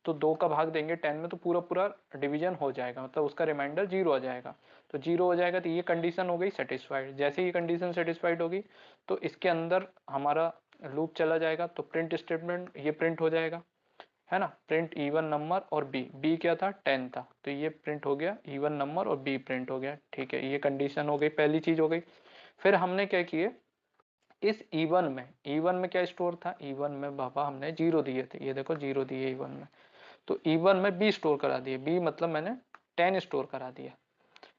तो 2 का भाग देंगे 10 में तो पूरा पूरा डिवीजन हो जाएगा, मतलब उसका रिमाइंडर 0 आ जाएगा। तो 0 हो जाएगा तो ये कंडीशन हो गई सेटिस्फाइड। जैसे ही कंडीशन सेटिस्फाइड होगी तो इसके अंदर हमारा लूप चला जाएगा, तो प्रिंट स्टेटमेंट ये प्रिंट हो जाएगा, है ना, प्रिंट E1 नंबर और बी क्या था, 10 था, तो ये प्रिंट हो गया, E1 नंबर और बी प्रिंट हो गया। ठीक है, ये कंडीशन हो गई, पहली चीज हो गई। फिर हमने क्या किए, इस E1 में क्या स्टोर था, E1 में बाबा हमने 0 दिए थे, ये देखो 0 दिए E1 में, तो E1 में बी स्टोर करा दिए, बी मतलब मैंने 10 स्टोर करा दिया,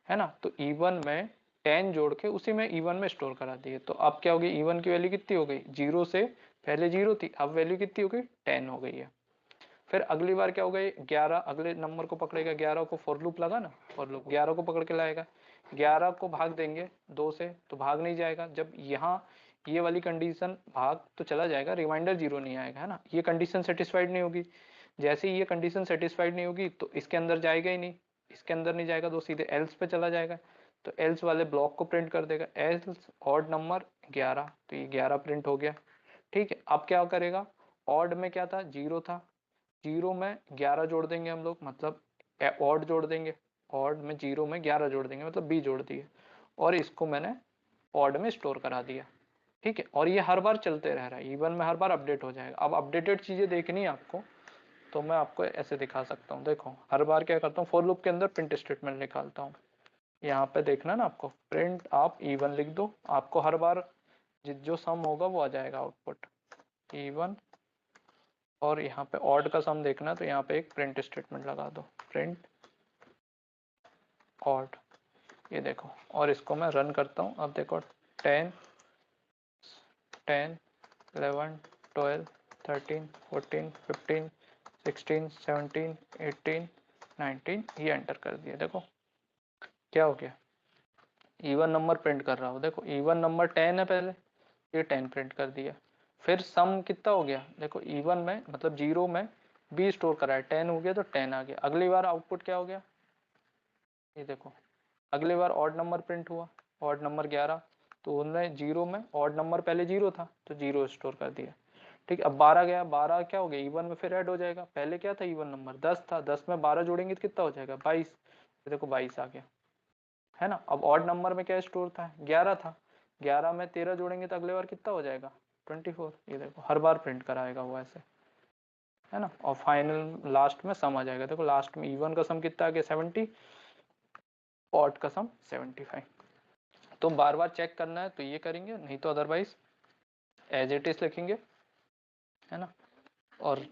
है ना, तो E1 में 10 जोड़ के उसी में E1 में स्टोर करा दिए। तो अब क्या होगी, E1 की वैल्यू कितनी हो गई, 0 से पहले 0 थी, अब वैल्यू कितनी हो गई, 10 हो गई है। फिर अगली बार क्या हो गई, 11 अगले नंबर को पकड़ेगा, 11 को फॉर लूप लगा ना, फॉर लूप 11 को पकड़ के लाएगा, 11 को भाग देंगे 2 से तो भाग नहीं जाएगा, जब यहाँ ये वाली कंडीशन भाग तो चला जाएगा, रिमाइंडर 0 नहीं आएगा, है ना, ये कंडीशन सेटिस्फाइड नहीं होगी। जैसे ही ये कंडीशन सेटिस्फाइड नहीं होगी तो इसके अंदर जाएगा ही नहीं, इसके अंदर नहीं जाएगा तो सीधे एल्स पे चला जाएगा, तो एल्स वाले ब्लॉक को प्रिंट कर देगा, एल्स ऑड नंबर 11, तो ये 11 प्रिंट हो गया। ठीक है, अब क्या करेगा, ऑड में क्या था, 0 था, 0 में 11 जोड़ देंगे हम लोग, मतलब ऑड जोड़ देंगे, ऑड में 0 में 11 जोड़ देंगे, मतलब बी जोड़ दिए, और इसको मैंने ऑड में स्टोर करा दिया। ठीक है, और ये हर बार चलते रह रहा है, E1 में हर बार अपडेट हो जाएगा। अब अपडेटेड चीजें देखनी है आपको, तो मैं आपको ऐसे दिखा सकता हूँ, देखो हर बार क्या करता हूँ, फॉर लूप के अंदर प्रिंट स्टेटमेंट निकालता हूँ, यहाँ पे देखना ना आपको, प्रिंट आप E1 लिख दो, आपको हर बार जो सम होगा वो आ जाएगा आउटपुट E1, और यहाँ पे ऑड का सम देखना, तो यहाँ पे एक प्रिंट स्टेटमेंट लगा दो, प्रिंट ऑड, ये देखो, और इसको मैं रन करता हूँ, अब देखो 10 10 11 12 13 14 15 16 17 18 19, ये एंटर कर दिया, देखो क्या हो गया, E1 नंबर प्रिंट कर रहा हो, देखो E1 नंबर 10 है पहले, ये 10 प्रिंट कर दिया। फिर सम कितना हो गया, देखो E1 में मतलब 0 में बी स्टोर करा है, 10 हो गया तो 10 आ गया। अगली बार आउटपुट क्या हो गया, ये देखो अगली बार ऑड नंबर प्रिंट हुआ, ऑड नंबर 11, तो उन्होंने 0 में ऑड नंबर पहले 0 था तो 0 स्टोर कर दिया। ठीक, अब 12 गया, 12 क्या हो गया इवन में फिर ऐड हो जाएगा, पहले क्या था इवन नंबर 10 था, 10 में 12 जोड़ेंगे तो कितना हो जाएगा 22, देखो 22 आ गया, है ना। अब ऑड नंबर में क्या स्टोर था 11 था, 11 में 13 जोड़ेंगे तो अगले बार कितना हो जाएगा 24, ये देखो हर बार प्रिंट कराएगा वो ऐसे, है ना। और फाइनल लास्ट में सम आ जाएगा, देखो लास्ट में इवन का सम कितना आ गया 70, ऑड का सम 75। तो बार बार चेक करना है तो ये करेंगे, नहीं तो अदरवाइज एज इट इज लिखेंगे, है ना। और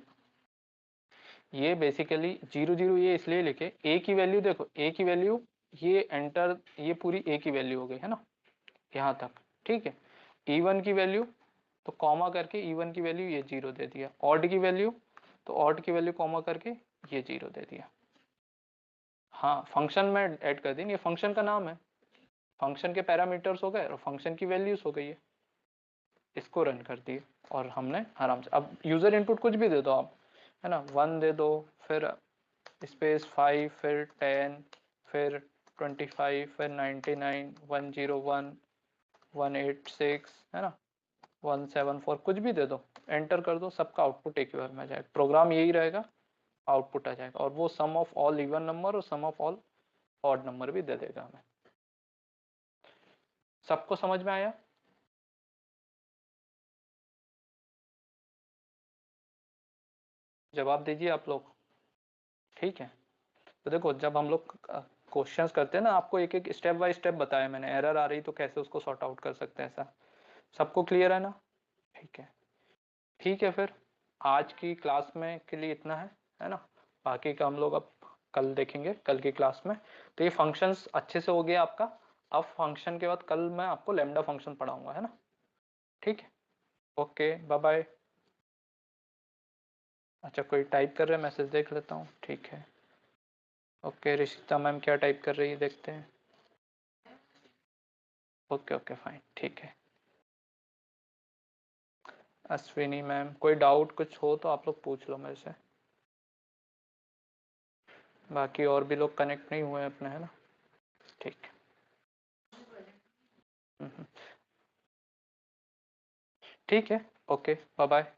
ये बेसिकली 0 0 ये इसलिए लिखे, ए की वैल्यू देखो, ए की वैल्यू ये एंटर, ये पूरी ए की वैल्यू हो गई, है ना, यहाँ तक, ठीक है। E1 की वैल्यू तो कॉमा करके E1 की वैल्यू ये 0 दे दिया, ऑड की वैल्यू तो ऑड की वैल्यू कॉमा करके ये 0 दे दिया। हाँ फंक्शन में ऐड कर दी, ये फंक्शन का नाम है, फंक्शन के पैरामीटर्स हो गए और फंक्शन की वैल्यूज हो गई है, इसको रन कर दिए और हमने आराम से, अब यूजर इनपुट कुछ भी दे दो आप, है ना, 1 दे दो, फिर स्पेस 5, फिर 10, फिर 25, फिर 99, 101, 186, है ना, 174, कुछ भी दे दो, एंटर कर दो, सबका आउटपुट एक बार में आ जाएगा, प्रोग्राम यही रहेगा, आउटपुट आ जाएगा, और वो सम ऑफ ऑल इवन नंबर और सम ऑफ ऑल ऑड नंबर भी दे देगा हमें। सबको समझ में आया? जवाब दीजिए आप लोग, ठीक है। तो देखो जब हम लोग क्वेश्चंस करते हैं ना, आपको एक एक स्टेप बाय स्टेप बताया मैंने, एरर आ रही तो कैसे उसको सॉर्ट आउट कर सकते हैं, ऐसा सबको क्लियर है ना? ठीक है, ठीक है, फिर आज की क्लास में के लिए इतना है ना, बाकी का हम लोग अब कल देखेंगे, कल की क्लास में। तो ये फंक्शंस अच्छे से हो गया आपका, अब फंक्शन के बाद कल मैं आपको लैम्डा फंक्शन पढ़ाऊंगा, है ना, ठीक है, ओके बाय बाय। अच्छा कोई टाइप कर रहे हैं, मैसेज देख लेता हूँ, ठीक है, ओके ऋषिता मैम क्या टाइप कर रही है देखते हैं, ओके ओके फाइन, ठीक है। अश्विनी मैम कोई डाउट कुछ हो तो आप लोग पूछ लो मेरे से, बाकी और भी लोग कनेक्ट नहीं हुए हैं अपने, है ना, ठीक है। ठीक है, ओके बाय बाय।